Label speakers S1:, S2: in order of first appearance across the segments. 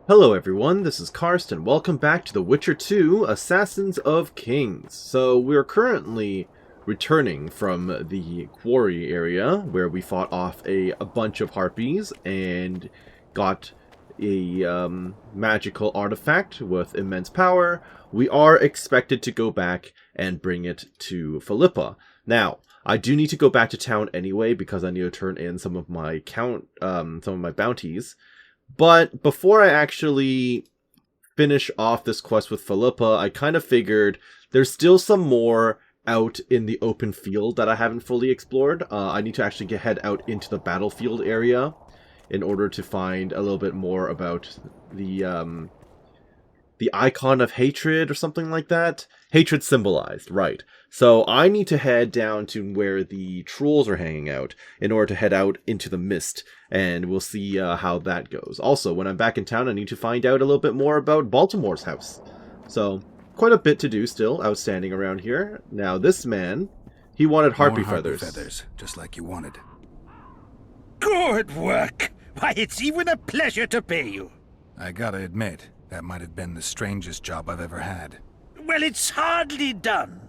S1: Hello everyone, this is Karst, welcome back to The Witcher 2, Assassins of Kings. So we're currently returning from the quarry area where we fought off a bunch of harpies and got a magical artifact with immense power. We are expected to go back and bring it to Philippa. Now, I do need to go back to town anyway because I need to turn in some of my some of my bounties. But before I actually finish off this quest with Philippa, I kind of figured there's still some more out in the open field that I haven't fully explored. I need to actually head out into the battlefield area in order to find a little bit more about the icon of hatred or something like that. Hatred symbolized, right. So I need to head down to where the trolls are hanging out in order to head out into the mist, and we'll see how that goes. Also, when I'm back in town, I need to find out a little bit more about Baltimore's house. So, quite a bit to do still, outstanding around here. Now, this man, he wanted harpy feathers.
S2: Feathers, just like you wanted.
S3: Good work! Why, it's even a pleasure to pay you.
S2: I gotta admit, that might have been the strangest job I've ever had.
S3: Well, it's hardly done.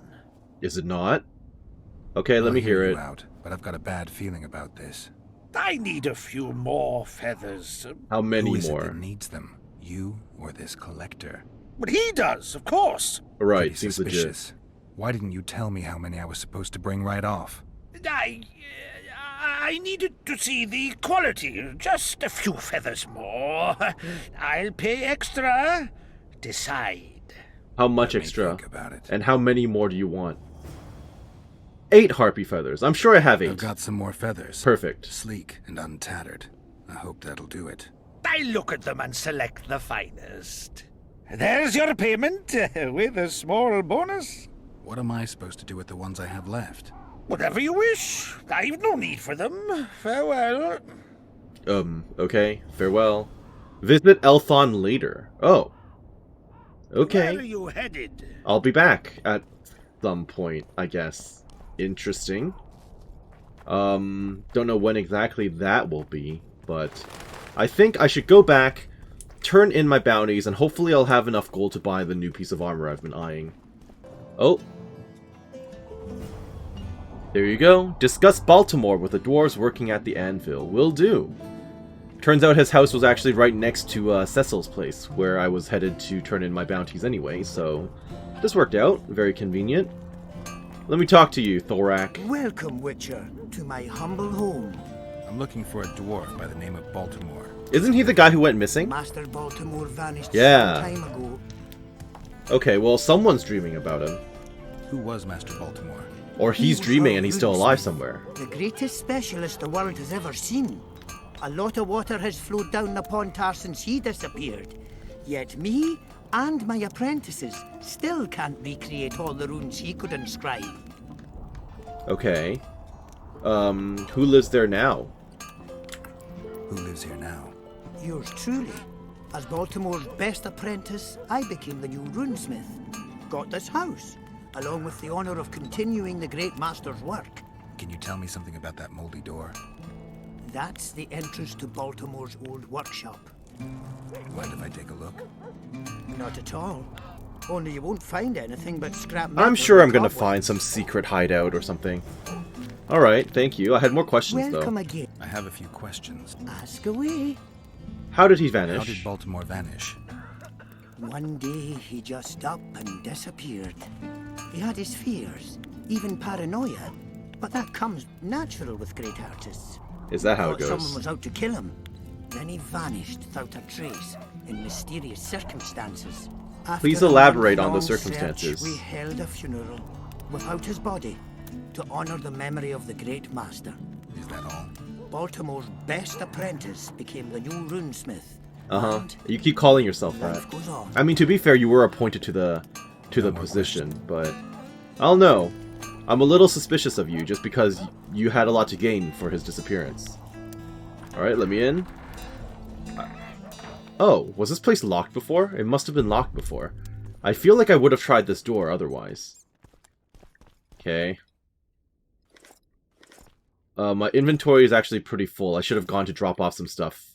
S1: Is it not? Okay, let me hear it.
S2: Out, but I've got a bad feeling about this.
S3: I need a few more feathers.
S1: How many
S2: Who is
S1: more?
S2: It that needs them? You or this collector?
S3: But he does, of course.
S1: Right,
S2: Pretty
S1: seems
S2: suspicious.
S1: legit.
S2: Why didn't you tell me how many I was supposed to bring right off?
S3: I needed to see the quality. Just a few feathers more. I'll pay extra. Decide.
S1: How much
S2: Let me
S1: extra?
S2: think about it.
S1: And how many more do you want? 8 harpy feathers. I'm sure I have 8.
S2: I've got some more feathers.
S1: Perfect.
S2: Sleek and untattered. I hope that'll do it.
S3: I look at them and select the finest. There's your payment, with a small bonus.
S2: What am I supposed to do with the ones I have left?
S3: Whatever you wish. I've no need for them. Farewell.
S1: Okay. Farewell. Visit Elthon later. Oh. Okay.
S3: Where are you headed?
S1: I'll be back at some point, I guess. Interesting. Don't know when exactly that will be, but I think I should go back, turn in my bounties, and hopefully I'll have enough gold to buy the new piece of armor I've been eyeing. Oh. There you go. Discuss Baltimore with the dwarves working at the anvil. Will do. Turns out his house was actually right next to Cecil's place, where I was headed to turn in my bounties anyway, so this worked out. Very convenient. Let me talk to you, Thorak.
S4: Welcome, Witcher, to my humble home.
S2: I'm looking for a dwarf by the name of Baltimore.
S1: Isn't he the guy who went missing?
S4: Master Baltimore vanished
S1: Yeah.
S4: some time ago.
S1: Okay, well, someone's dreaming about him.
S2: Who was Master Baltimore?
S1: Or
S4: He
S1: he's
S4: was
S1: dreaming
S4: our
S1: and he's still alive
S4: runesmith,
S1: somewhere.
S4: The greatest specialist the world has ever seen. A lot of water has flowed down the Pontar since he disappeared. Yet me and my apprentices still can't recreate all the runes he could inscribe.
S1: Okay. Who lives there now?
S2: Who lives here now?
S4: Yours truly. As Baltimore's best apprentice, I became the new runesmith. Got this house, along with the honor of continuing the great master's work.
S2: Can you tell me something about that moldy door?
S4: That's the entrance to Baltimore's old workshop.
S2: Mind if I take a look?
S4: Not at all. Only you won't find anything but scrap metal
S1: I'm sure I'm
S4: and
S1: gonna
S4: cobwebs.
S1: find some secret hideout or something. Alright, thank you. I had more questions,
S4: Welcome
S1: though.
S4: again.
S2: I have a few questions.
S4: Ask away.
S1: How did he
S2: How
S1: vanish?
S2: did Baltimore vanish?
S4: One day he just up and disappeared. He had his fears, even paranoia, but that comes natural with great artists.
S1: Is that how it
S4: Thought someone
S1: goes?
S4: was out to kill him. Then he vanished without a trace in mysterious circumstances.
S1: Please
S4: After a
S1: elaborate on the
S4: month-long
S1: circumstances.
S4: search, we held a funeral without his body to honor the memory of the great master.
S2: Is that all?
S4: Baltimore's best apprentice became the new runesmith.
S1: Uh-huh.
S4: And
S1: You keep calling yourself that.
S4: life goes on.
S1: I mean, to be fair, you were appointed to the position, but I don't know. I'm a little suspicious of you just because you had a lot to gain for his disappearance. Alright, let me in. Oh, was this place locked before? It must have been locked before. I feel like I would have tried this door otherwise. Okay. My inventory is actually pretty full. I should have gone to drop off some stuff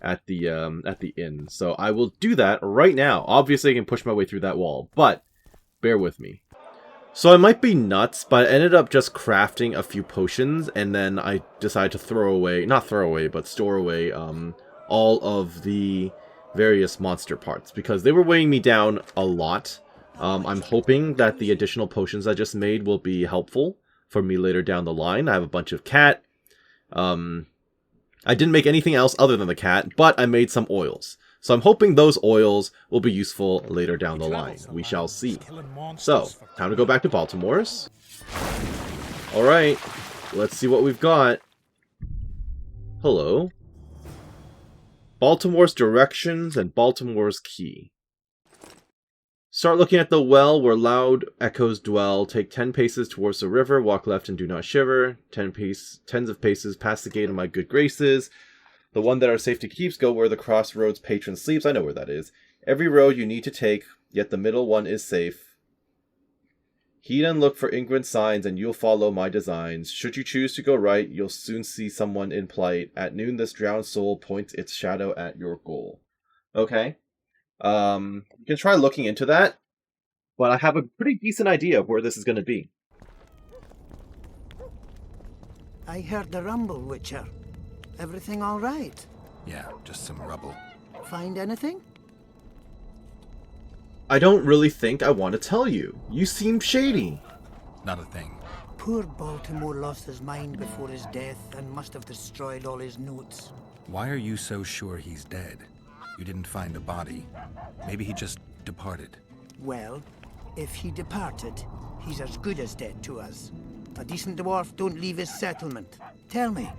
S1: at the inn. So I will do that right now. Obviously, I can push my way through that wall, but bear with me. So I might be nuts, but I ended up just crafting a few potions, and then I decided to throw away, not throw away, but store away all of the various monster parts, because they were weighing me down a lot. I'm hoping that the additional potions I just made will be helpful for me later down the line. I have a bunch of cat. I didn't make anything else other than the cat, but I made some oils. So I'm hoping those oils will be useful later down the line. We shall see. So, time to go back to Baltimore's. Alright, let's see what we've got. Hello. Baltimore's directions and Baltimore's key. Start looking at the well where loud echoes dwell. Take 10 paces towards the river. Walk left and do not shiver. Tens of paces past the gate of my good graces. The one that our safety keeps, go where the crossroads patron sleeps. I know where that is. Every road you need to take, yet the middle one is safe. Heed and look for ingrid signs, and you'll follow my designs. Should you choose to go right, you'll soon see someone in plight. At noon, this drowned soul points its shadow at your goal. Okay. You can try looking into that, but I have a pretty decent idea of where this is going to be.
S4: I heard the rumble, Witcher. Everything all right?
S2: Yeah, just some rubble.
S4: Find anything?
S1: I don't really think I want to tell you. You seem shady.
S2: Not a thing.
S4: Poor Baltimore lost his mind before his death and must have destroyed all his notes.
S2: Why are you so sure he's dead? You didn't find a body. Maybe he just departed.
S4: Well, if he departed, he's as good as dead to us. A decent dwarf don't leave his settlement. Tell me,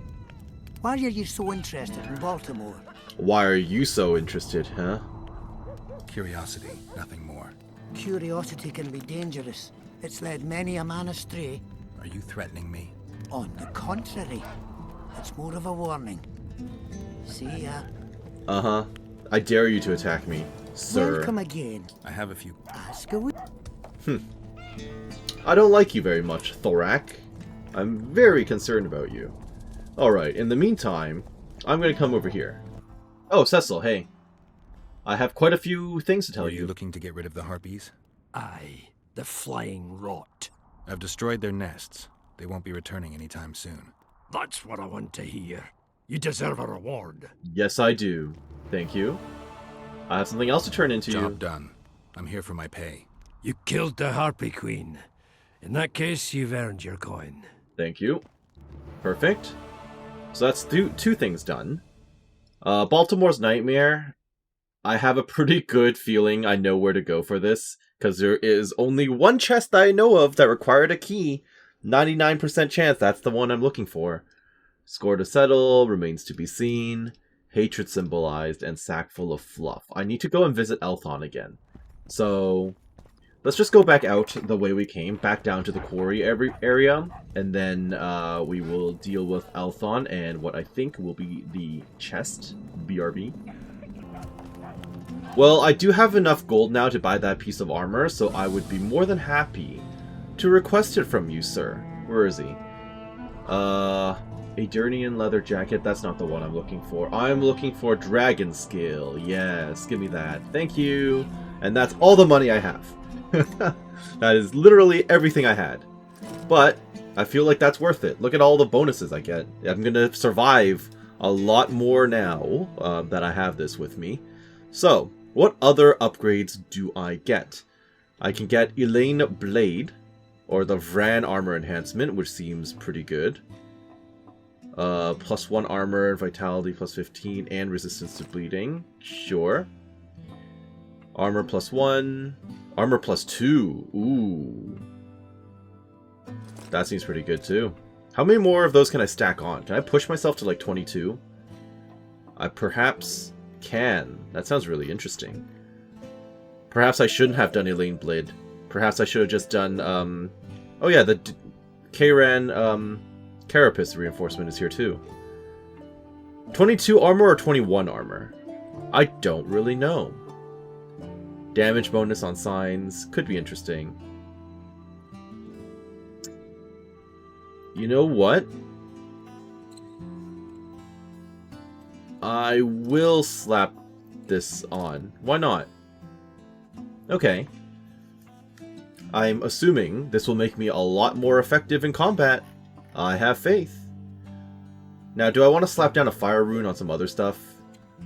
S4: why are you so interested in Baltimore?
S1: Why are you so interested, huh?
S2: Curiosity, nothing more.
S4: Curiosity can be dangerous. It's led many a man astray.
S2: Are you threatening me?
S4: On the contrary, it's more of a warning. See ya.
S1: Uh-huh. I dare you to attack me, sir.
S4: Welcome again.
S2: I have a few...
S4: Ask away.
S1: I don't like you very much, Thorak. I'm very concerned about you. Alright, in the meantime, I'm gonna come over here. Oh, Cecil, hey. I have quite a few things to tell
S2: Are
S1: you.
S2: you looking to get rid of the harpies?
S5: Aye, the flying rot.
S2: I've destroyed their nests. They won't be returning anytime soon.
S5: That's what I want to hear. You deserve a reward.
S1: Yes, I do. Thank you. I have something else to turn into.
S2: Job done. I'm here for my pay.
S5: You killed the Harpy Queen. In that case, you've earned your coin.
S1: Thank you. Perfect. So that's two things done. Baltimore's Nightmare. I have a pretty good feeling I know where to go for this, because there is only one chest that I know of that required a key. 99% chance that's the one I'm looking for. Score to settle, remains to be seen, hatred symbolized, and sack full of fluff. I need to go and visit Elthon again. So, let's just go back out the way we came, back down to the quarry area, and then we will deal with Elthon and what I think will be the chest, BRB. Well, I do have enough gold now to buy that piece of armor, so I would be more than happy to request it from you, sir. Where is he? Adurnian leather jacket, that's not the one I'm looking for. I'm looking for dragon scale. Yes, give me that. Thank you. And that's all the money I have. That is literally everything I had. But I feel like that's worth it. Look at all the bonuses I get. I'm going to survive a lot more now that I have this with me. So, what other upgrades do I get? I can get Elaine Blade, or the Vran armor enhancement, which seems pretty good. +1 armor, vitality +15, and resistance to bleeding. Sure. Armor +1. Armor +2. Ooh. That seems pretty good too. How many more of those can I stack on? Can I push myself to like 22? I perhaps can. That sounds really interesting. Perhaps I shouldn't have done Elaine Blade. Perhaps I should have just done, oh yeah, the Kairan, Carapace reinforcement is here too. 22 armor or 21 armor? I don't really know. Damage bonus on signs. Could be interesting. You know what? I will slap this on. Why not? Okay. I'm assuming this will make me a lot more effective in combat. I have faith. Now, do I want to slap down a fire rune on some other stuff?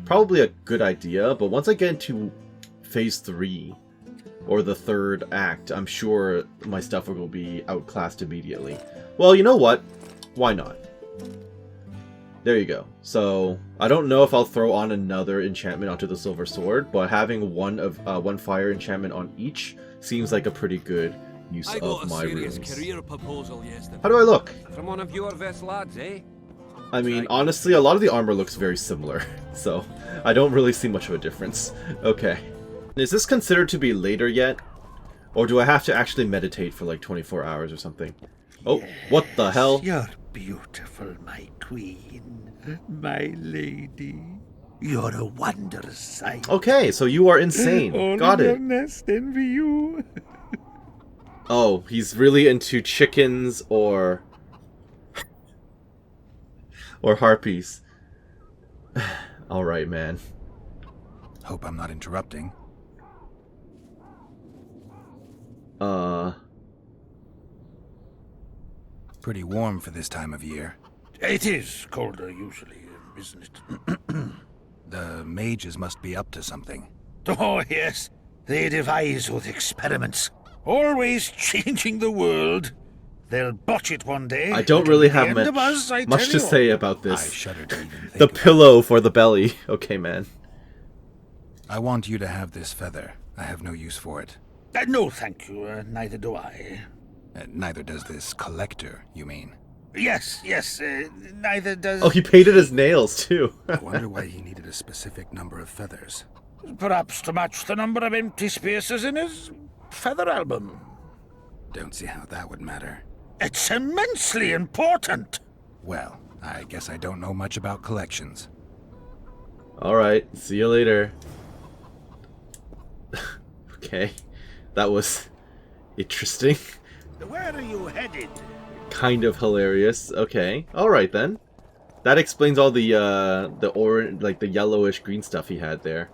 S1: Probably a good idea, but once I get into phase 3, or the third act, I'm sure my stuff will be outclassed immediately. Well, you know what? Why not? There you go. So, I don't know if I'll throw on another enchantment onto the Silver Sword, but having one fire enchantment on each seems like a pretty good use of my runes.
S6: Career proposal yesterday.
S1: How do I look?
S6: From one of your best lads, eh?
S1: I mean, honestly, a lot of the armor looks very similar, so I don't really see much of a difference. Okay. Is this considered to be later yet? Or do I have to actually meditate for like 24 hours or something? Oh, what the hell?
S3: You're beautiful, my queen, my lady. You're a wondrous sight.
S1: Okay, so you are insane. Got it.
S3: Nest envy you.
S1: Oh, he's really into chickens or harpies. Alright, man.
S2: Hope I'm not interrupting. Pretty warm for this time of year.
S3: It is colder usually, isn't it?
S2: The mages must be up to something.
S3: Oh, yes. They devise with experiments. Always changing the world. They'll botch it one day.
S1: I don't really have much to say about
S2: I
S1: this.
S2: shudder to even think
S1: The
S2: of it.
S1: pillow for the belly. Okay, man.
S2: I want you to have this feather. I have no use for it.
S3: No, thank you. Neither do I.
S2: Neither does this collector, you mean?
S3: Yes, neither does...
S1: Oh, he painted his nails, too.
S2: I wonder why he needed a specific number of feathers.
S3: Perhaps to match the number of empty spaces in his feather album.
S2: Don't see how that would matter.
S3: It's immensely important.
S2: Well, I guess I don't know much about collections.
S1: Alright, see you later. Okay, that was interesting.
S3: Where are you headed?
S1: Kind of hilarious. Okay, alright then. That explains all the orange, like the yellowish green stuff he had there.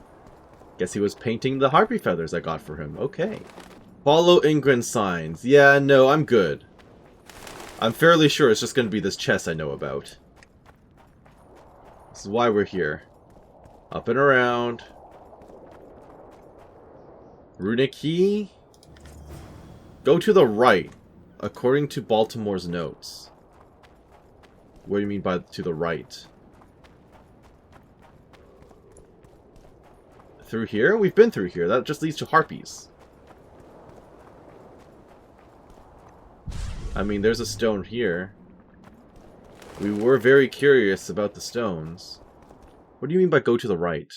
S1: Guess he was painting the harpy feathers I got for him. Okay. Follow Ingrin's signs. Yeah, no, I'm good. I'm fairly sure it's just going to be this chest I know about. This is why we're here. Up and around. Runic key. Go to the right, according to Baltimore's notes. What do you mean by to the right? Through here? We've been through here. That just leads to harpies. I mean, there's a stone here. We were very curious about the stones. What do you mean by go to the right?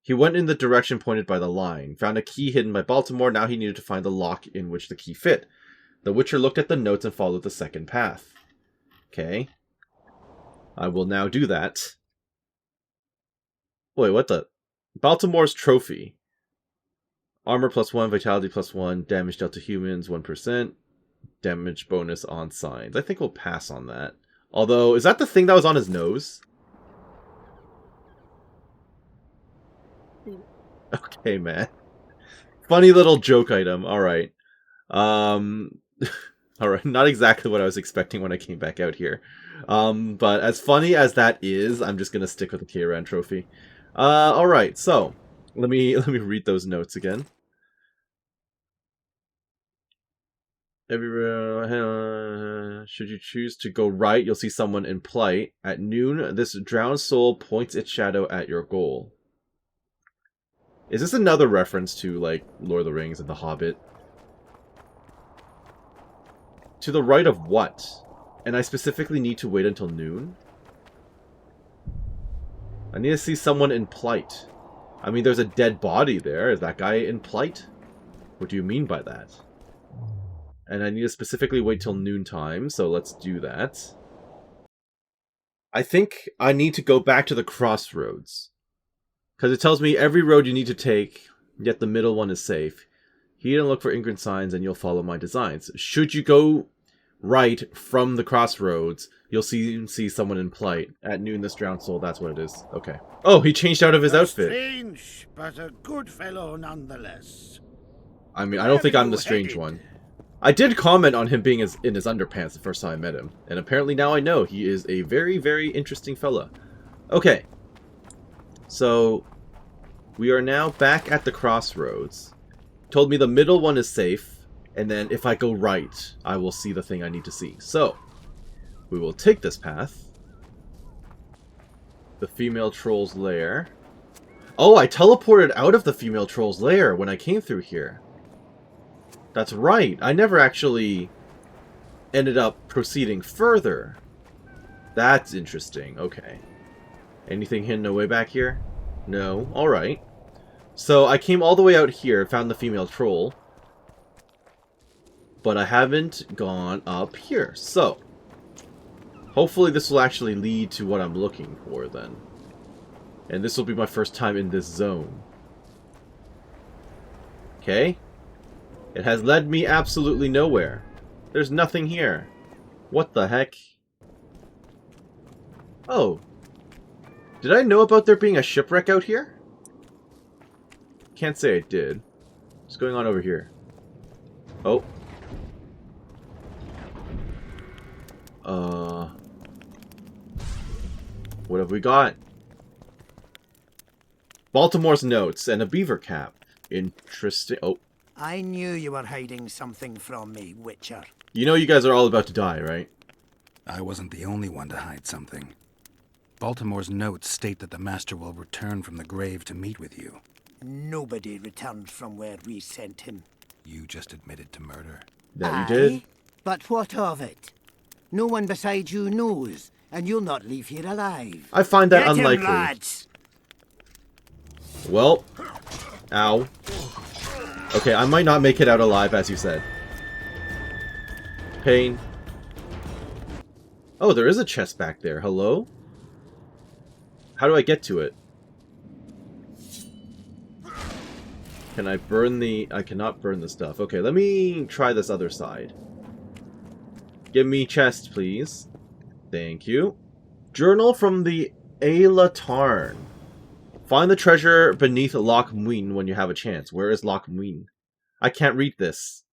S1: He went in the direction pointed by the line. Found a key hidden by Baltimore. Now he needed to find the lock in which the key fit. The Witcher looked at the notes and followed the second path. Okay. I will now do that. Wait, what the? Baltimore's trophy. Armor +1, vitality +1, damage dealt to humans 1%, damage bonus on signs. I think we'll pass on that. Although, is that the thing that was on his nose? Okay, man. Funny little joke item. Alright. Alright, not exactly what I was expecting when I came back out here. But as funny as that is, I'm just gonna stick with the Kieran trophy. Alright, so let me read those notes again. Should you choose to go right, you'll see someone in plight. At noon, this drowned soul points its shadow at your goal. Is this another reference to, like, Lord of the Rings and The Hobbit? To the right of what? And I specifically need to wait until noon? I need to see someone in plight. I mean, there's a dead body there. Is that guy in plight? What do you mean by that? And I need to specifically wait till noontime, so let's do that. I think I need to go back to the crossroads. Because it tells me every road you need to take, yet the middle one is safe. Heed and look for Ingrid signs and you'll follow my designs. Should you go right from the crossroads, you'll see someone in plight. At noon, this drowned soul, that's what it is. Okay. Oh, he changed out of his outfit.
S3: Strange, but a good fellow nonetheless.
S1: I mean, I
S3: Where
S1: don't think
S3: have
S1: I'm the
S3: you
S1: strange
S3: headed?
S1: one. I did comment on him being in his underpants the first time I met him, and apparently now I know he is a very, very interesting fella. Okay. So, we are now back at the crossroads. Told me the middle one is safe, and then if I go right, I will see the thing I need to see. So, we will take this path. The female troll's lair. Oh, I teleported out of the female troll's lair when I came through here. That's right. I never actually ended up proceeding further. That's interesting. Okay. Anything hidden away back here? No. Alright. So I came all the way out here, found the female troll. But I haven't gone up here. So, hopefully this will actually lead to what I'm looking for then. And this will be my first time in this zone. Okay. It has led me absolutely nowhere. There's nothing here. What the heck? Oh. Did I know about there being a shipwreck out here? Can't say I did. What's going on over here? Oh. What have we got? Baltimore's notes and a beaver cap. Interesting. Oh.
S4: I knew you were hiding something from me, Witcher.
S1: You know you guys are all about to die, right?
S2: I wasn't the only one to hide something. Baltimore's notes state that the Master will return from the grave to meet with you.
S4: Nobody returned from where we sent him.
S2: You just admitted to murder.
S1: That you did?
S4: Aye, but what of it? No one beside you knows, and you'll not leave here alive.
S1: I find that
S4: Get him,
S1: unlikely.
S4: lads.
S1: Well. Ow. Okay, I might not make it out alive, as you said. Pain. Oh, there is a chest back there. Hello? How do I get to it? Can I burn the... I cannot burn the stuff. Okay, let me try this other side. Give me chest, please. Thank you. Journal from the Ayla Tarn. Find the treasure beneath Loch Muin when you have a chance. Where is Loch Muin? I can't read this.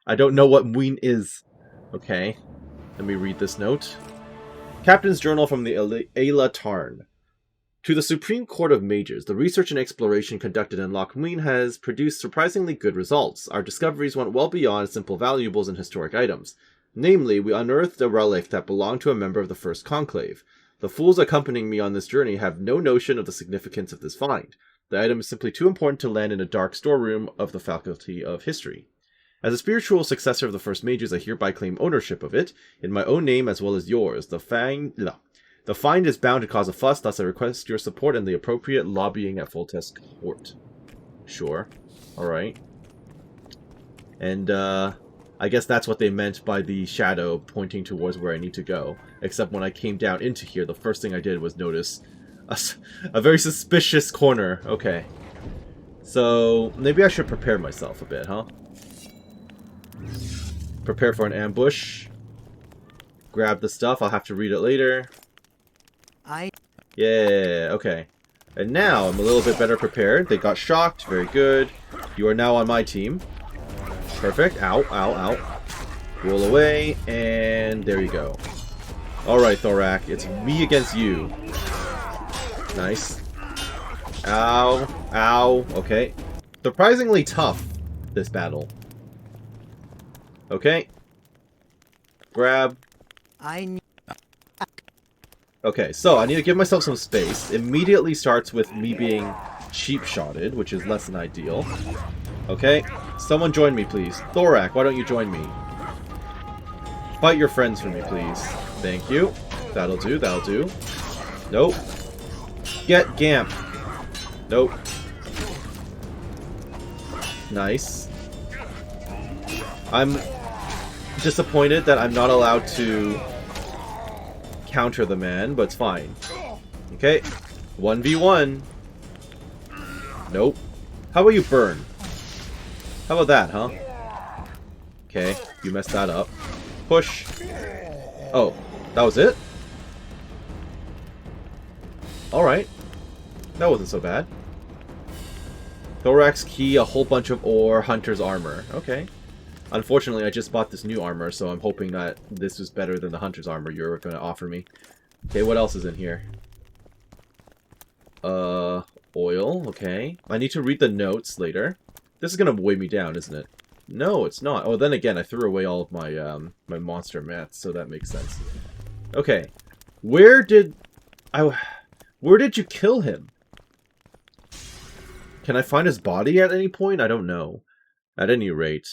S1: I don't know what Muin is. Okay. Let me read this note. Captain's Journal from the Ayla Tarn. To the Supreme Court of Mages, the research and exploration conducted in Loch Muin has produced surprisingly good results. Our discoveries went well beyond simple valuables and historic items. Namely, we unearthed a relic that belonged to a member of the First Conclave. The fools accompanying me on this journey have no notion of the significance of this find. The item is simply too important to land in a dark storeroom of the Faculty of History. As a spiritual successor of the First Mages, I hereby claim ownership of it, in my own name as well as yours. The find is bound to cause a fuss, thus I request your support and the appropriate lobbying at Foltest Court. Sure. Alright. And, I guess that's what they meant by the shadow pointing towards where I need to go. Except when I came down into here, the first thing I did was notice a very suspicious corner. Okay. So, maybe I should prepare myself a bit, huh? Prepare for an ambush. Grab the stuff. I'll have to read it later. Yeah, okay. And now I'm a little bit better prepared. They got shocked. Very good. You are now on my team. Perfect. Ow, ow, ow. Roll away, and there you go. Alright, Thorak. It's me against you. Nice. Ow, ow. Okay. Surprisingly tough, this battle. Okay. Grab. Okay, so I need to give myself some space. Immediately starts with me being cheap-shotted, which is less than ideal. Okay, someone join me, please. Thorak, why don't you join me? Fight your friends for me, please. Thank you. That'll do, that'll do. Nope. Get Gamp. Nope. Nice. I'm disappointed that I'm not allowed to counter the man, but it's fine. Okay. 1v1. Nope. How about you burn? How about that, huh? Okay, you messed that up. Push. Oh, that was it? Alright. That wasn't so bad. Thorax key, a whole bunch of ore, hunter's armor. Okay. Unfortunately, I just bought this new armor, so I'm hoping that this is better than the hunter's armor you're going to offer me. Okay, what else is in here? Oil, okay. I need to read the notes later. This is going to weigh me down, isn't it? No, it's not. Oh, then again, I threw away all of my, my monster mats, so that makes sense. Okay. Where did you kill him? Can I find his body at any point? I don't know. At any rate.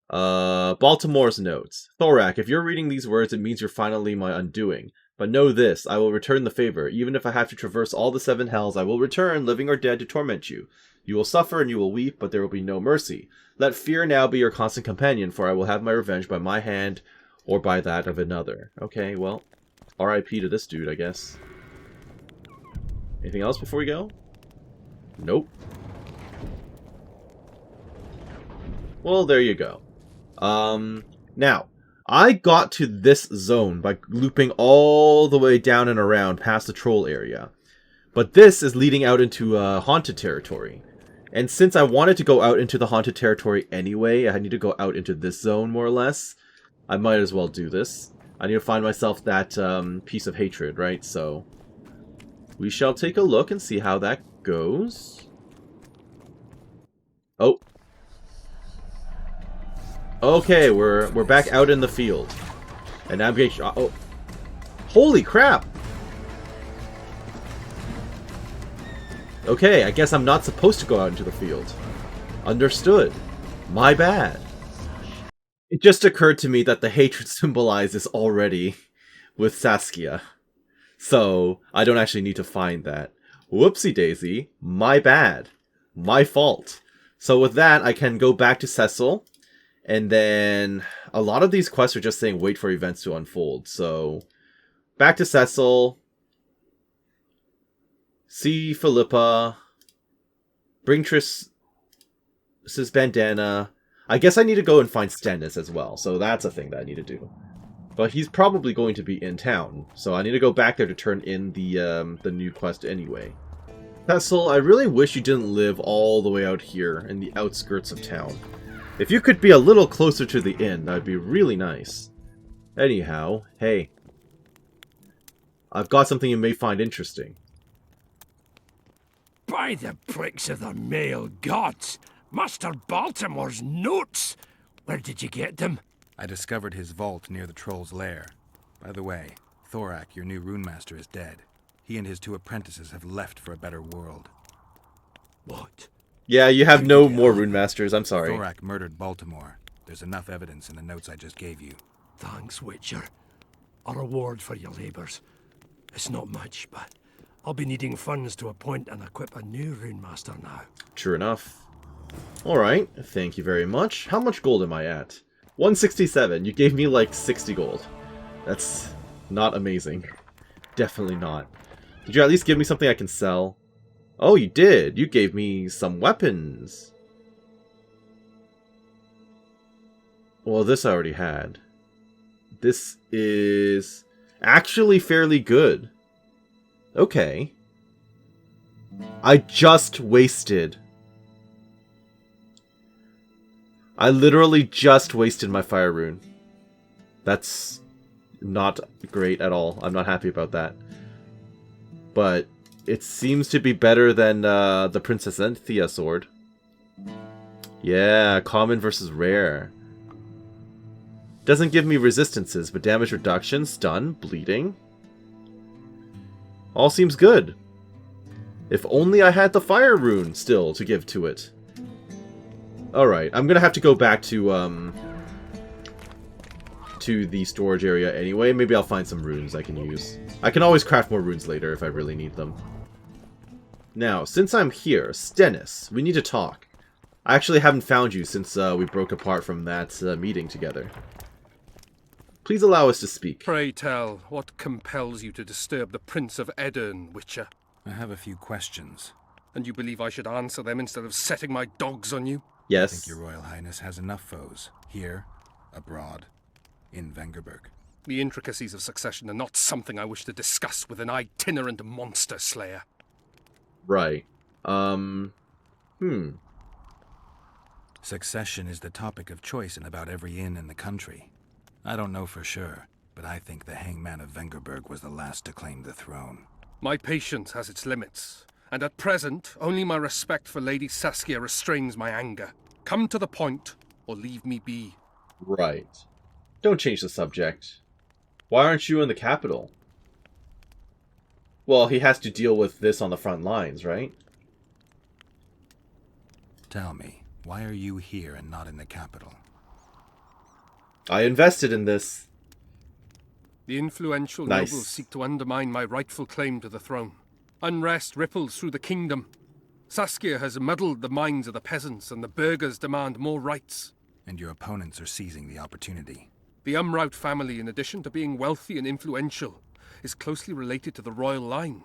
S1: Baltimore's notes. Thorak, if you're reading these words, it means you're finally my undoing. But know this, I will return the favor. Even if I have to traverse all the 7 hells, I will return, living or dead, to torment you. You will suffer and you will weep, but there will be no mercy. Let fear now be your constant companion, for I will have my revenge by my hand or by that of another. Okay, well, R.I.P. to this dude, I guess. Anything else before we go? Nope. Well, there you go. Now, I got to this zone by looping all the way down and around past the troll area. But this is leading out into haunted territory. And since I wanted to go out into the haunted territory anyway, I need to go out into this zone more or less. I might as well do this. I need to find myself that piece of hatred, right? So we shall take a look and see how that goes. Oh. Okay, we're back out in the field. And I'm getting shot. Oh. Holy crap! Okay, I guess I'm not supposed to go out into the field. Understood. My bad. It just occurred to me that the hatred symbolizes already with Saskia. So, I don't actually need to find that. Whoopsie daisy. My bad. My fault. So with that, I can go back to Cecil. And then a lot of these quests are just saying wait for events to unfold. So, back to Cecil. See Philippa. Bring Triss's bandana. I guess I need to go and find Stennis as well. So that's a thing that I need to do. But he's probably going to be in town. So I need to go back there to turn in the new quest anyway. Cecil, I really wish you didn't live all the way out here in the outskirts of town. If you could be a little closer to the inn, that'd be really nice. Anyhow, hey. I've got something you may find interesting.
S5: By the pricks of the male gods! Master Baltimore's notes! Where did you get them?
S2: I discovered his vault near the troll's lair. By the way, Thorak, your new runemaster, is dead. He and his 2 apprentices have left for a better world.
S5: What?
S1: Yeah, you have no more rune masters, I'm sorry.
S2: Thorak murdered Baltimore. There's enough evidence in the notes I just gave you.
S5: Thanks, Witcher. A reward for your labours. It's not much, but I'll be needing funds to appoint and equip a new runemaster now.
S1: True enough. Alright, thank you very much. How much gold am I at? 167. You gave me like 60 gold. That's not amazing. Definitely not. Did you at least give me something I can sell? Oh, you did. You gave me some weapons. Well, this I already had. This is actually fairly good. Okay. I just wasted. I literally just wasted my fire rune. That's not great at all. I'm not happy about that. But it seems to be better than the Princess Enthea sword. Yeah, common versus rare. Doesn't give me resistances, but damage reduction, stun, bleeding. All seems good. If only I had the fire rune still to give to it. Alright, I'm gonna have to go back to the storage area anyway. Maybe I'll find some runes I can use. I can always craft more runes later if I really need them. Now, since I'm here, Stennis, we need to talk. I actually haven't found you since we broke apart from that meeting together. Please allow us to speak.
S7: Pray tell, what compels you to disturb the Prince of Edern, Witcher?
S2: I have a few questions.
S7: And you believe I should answer them instead of setting my dogs on you?
S2: I
S1: Yes.
S2: think your Royal Highness has enough foes, here, abroad, in Vengerberg.
S7: The intricacies of succession are not something I wish to discuss with an itinerant monster slayer.
S1: Right.
S2: Succession is the topic of choice in about every inn in the country. I don't know for sure, but I think the hangman of Vengerberg was the last to claim the throne.
S7: My patience has its limits, and at present, only my respect for Lady Saskia restrains my anger. Come to the point, or leave me be.
S1: Right. Don't change the subject. Why aren't you in the capital? Well, he has to deal with this on the front lines, right?
S2: Tell me, why are you here and not in the capital?
S1: I invested in this.
S7: The influential
S1: Nice.
S7: nobles seek to undermine my rightful claim to the throne. Unrest ripples through the kingdom. Saskia has muddled the minds of the peasants, and the burghers demand more rights.
S2: And your opponents are seizing the opportunity.
S7: The Umraut family, in addition to being wealthy and influential, is closely related to the royal line.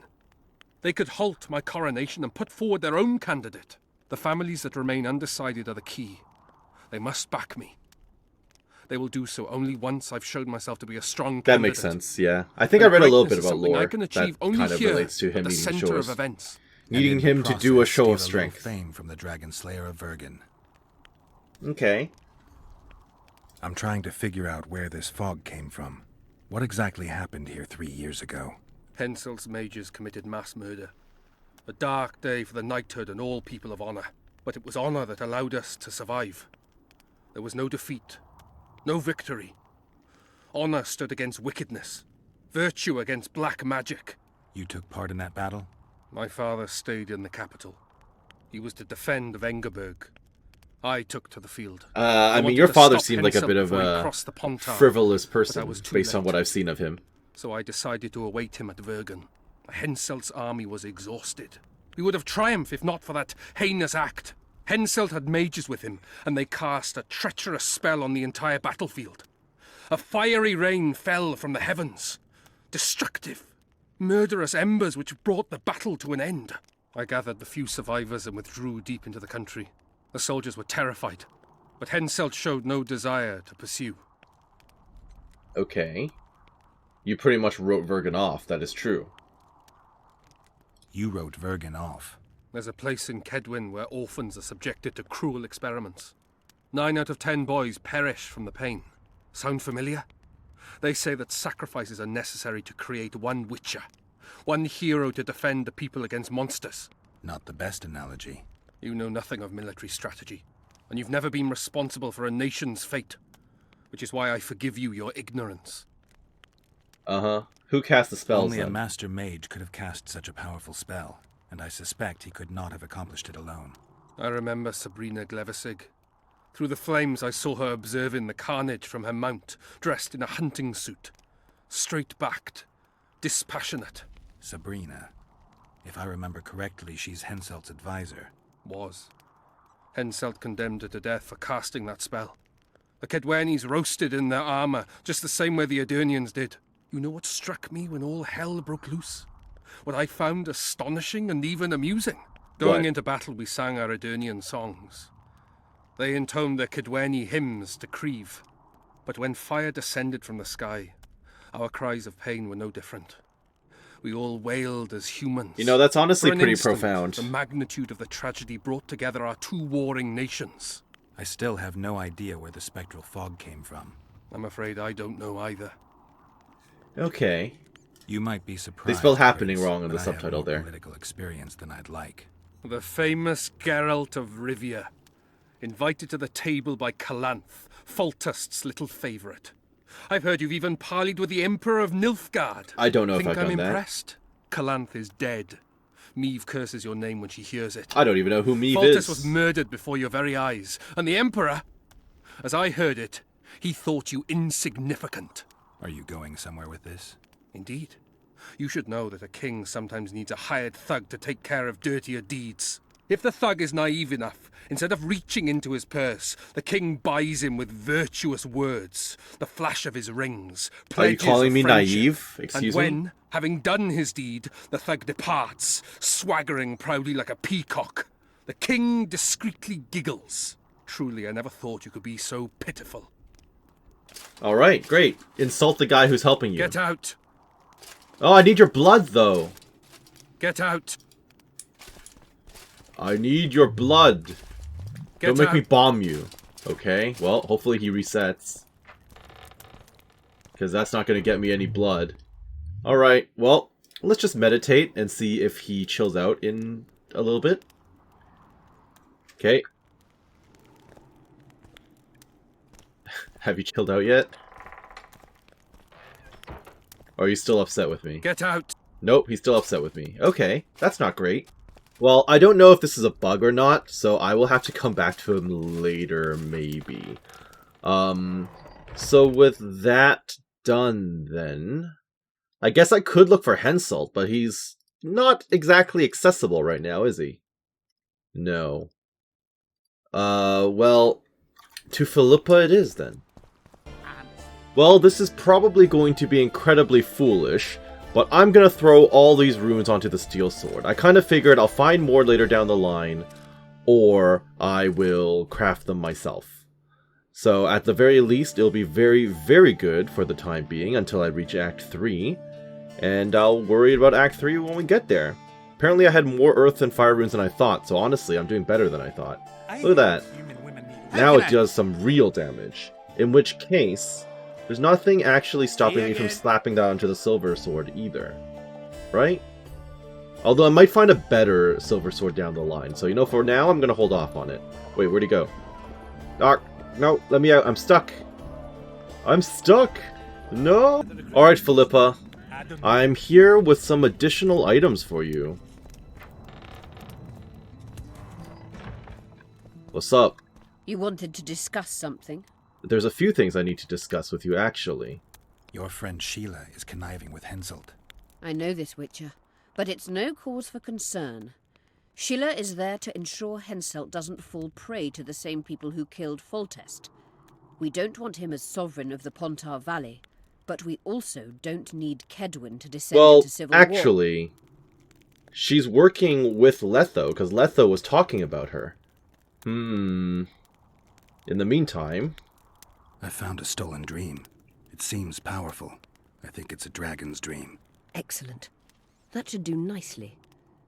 S7: They could halt my coronation and put forward their own candidate. The families that remain undecided are the key. They must back me. They will do so only once I've shown myself to be a strong
S1: That
S7: candidate.
S1: makes sense, yeah. I think I read a little bit
S7: Greatness is
S1: about
S7: something
S1: lore
S7: I can achieve
S1: that
S7: only
S1: kind of
S7: here,
S1: relates to him
S7: at the
S1: needing
S7: center
S1: shores.
S7: of events.
S1: Needing
S2: And in
S1: him
S2: the
S1: to do a
S2: process,
S1: show of
S2: steal a little
S1: strength.
S2: fame from the Dragon Slayer of Vergen.
S1: Okay.
S2: I'm trying to figure out where this fog came from. What exactly happened here 3 years ago?
S7: Henselt's mages committed mass murder. A dark day for the knighthood and all people of honor. But it was honor that allowed us to survive. There was no defeat, no victory. Honor stood against wickedness, virtue against black magic.
S2: You took part in that battle?
S7: My father stayed in the capital. He was to defend Vengerberg. I took to the field.
S1: I mean,
S7: wanted
S1: your
S7: to
S1: father
S7: stop
S1: seemed like a
S7: Henselt
S1: bit of
S7: before he
S1: a
S7: crossed the Pontar,
S1: frivolous
S7: but I
S1: person,
S7: was too
S1: based on
S7: late.
S1: what I've seen of him.
S7: So I decided to await him at Vergen. Henselt's army was exhausted. We would have triumphed if not for that heinous act. Henselt had mages with him, and they cast a treacherous spell on the entire battlefield. A fiery rain fell from the heavens. Destructive, murderous embers which brought the battle to an end. I gathered the few survivors and withdrew deep into the country. The soldiers were terrified, but Henselt showed no desire to pursue.
S1: Okay. You pretty much wrote Vergen off, that is true.
S2: You wrote Vergen off.
S7: There's a place in Kedwin where orphans are subjected to cruel experiments. 9 out of 10 boys perish from the pain. Sound familiar? They say that sacrifices are necessary to create one Witcher, one hero to defend the people against monsters.
S2: Not the best analogy.
S7: You know nothing of military strategy, and you've never been responsible for a nation's fate, which is why I forgive you your ignorance.
S1: Uh-huh. Who cast the spells
S2: Only a
S1: then?
S2: master mage could have cast such a powerful spell, and I suspect he could not have accomplished it alone.
S7: I remember Sabrina Glevesig. Through the flames I saw her observing the carnage from her mount, dressed in a hunting suit. Straight-backed, dispassionate.
S2: Sabrina. If I remember correctly, she's Henselt's advisor.
S7: Was. Henselt condemned her to death for casting that spell. The Kedwenis roasted in their armor, just the same way the Edirnians did. You know what struck me when all hell broke loose? What I found astonishing and even amusing? Going
S1: What?
S7: into battle, we sang our Edirnian songs. They intoned their Kedweni hymns to Creve. But when fire descended from the sky, our cries of pain were no different. We all wailed as humans.
S1: You know, that's honestly
S7: For an
S1: pretty
S7: instant,
S1: profound.
S7: The magnitude of the tragedy brought together our two warring nations.
S2: I still have no idea where the spectral fog came from.
S7: I'm afraid I don't know either.
S1: Okay.
S2: You might be surprised.
S1: spelled happening
S2: Prince,
S1: wrong in the
S2: but I have
S1: subtitle
S2: more
S1: there.
S2: Political experience than I'd like.
S7: The famous Geralt of Rivia, invited to the table by Calanth, Foltest's little favourite. I've heard you've even parleyed with the Emperor of Nilfgaard.
S1: I don't know if
S7: Think
S1: I've
S7: I'm
S1: done that.
S7: impressed? Calanth is dead. Meve curses your name when she hears it.
S1: I don't even know who Meve
S7: Foltest
S1: is.
S7: was murdered before your very eyes, and the Emperor, as I heard it, he thought you insignificant.
S2: Are you going somewhere with this?
S7: Indeed. You should know that a king sometimes needs a hired thug to take care of dirtier deeds. If the thug is naive enough, instead of reaching into his purse, the king buys him with virtuous words, the flash of his rings,
S1: Are you
S7: pledges
S1: calling
S7: of
S1: me
S7: friendship.
S1: naive?
S7: And
S1: Excuse me?
S7: when, having done his deed, the thug departs, swaggering proudly like a peacock, the king discreetly giggles. Truly, I never thought you could be so pitiful.
S1: Alright, great. Insult the guy who's helping you.
S7: Get out!
S1: Oh, I need your blood, though.
S7: Get out!
S1: I need your blood.
S7: Get
S1: Don't make
S7: out!
S1: me bomb you. Okay, well, hopefully he resets. Because that's not going to get me any blood. Alright, well, let's just meditate and see if he chills out in a little bit. Okay. Have you chilled out yet? Or are you still upset with me?
S7: Get out!
S1: Nope, he's still upset with me. Okay, that's not great. Well, I don't know if this is a bug or not, so I will have to come back to him later, maybe. So with that done, then... I guess I could look for Henselt, but he's not exactly accessible right now, is he? No. Well, to Philippa it is, then. Well, this is probably going to be incredibly foolish, but I'm gonna throw all these runes onto the steel sword. I kind of figured I'll find more later down the line, or I will craft them myself. So at the very least, it'll be very, very good for the time being until I reach Act 3, and I'll worry about Act 3 when we get there. Apparently I had more earth and fire runes than I thought, so honestly, I'm doing better than I thought. Look at that. Now it does some real damage, in which case... there's nothing actually stopping me from slapping that onto the silver sword either. Right? Although I might find a better silver sword down the line. So, you know, for now, I'm going to hold off on it. Wait, where'd he go? Doc, no, let me out. I'm stuck. I'm stuck. No. Alright, Philippa. I'm here with some additional items for you. What's up?
S8: You wanted to discuss something?
S1: There's a few things I need to discuss with you, actually.
S2: Your friend Sheila is conniving with Henselt.
S8: I know this, Witcher, but it's no cause for concern. Sheila is there to ensure Henselt doesn't fall prey to the same people who killed Foltest. We don't want him as sovereign of the Pontar Valley, but we also don't need Kedwin to descend into civil war. Well,
S1: actually, she's working with Letho, because Letho was talking about her. In the meantime...
S2: I found a stolen dream. It seems powerful. I think it's a dragon's dream.
S8: Excellent. That should do nicely.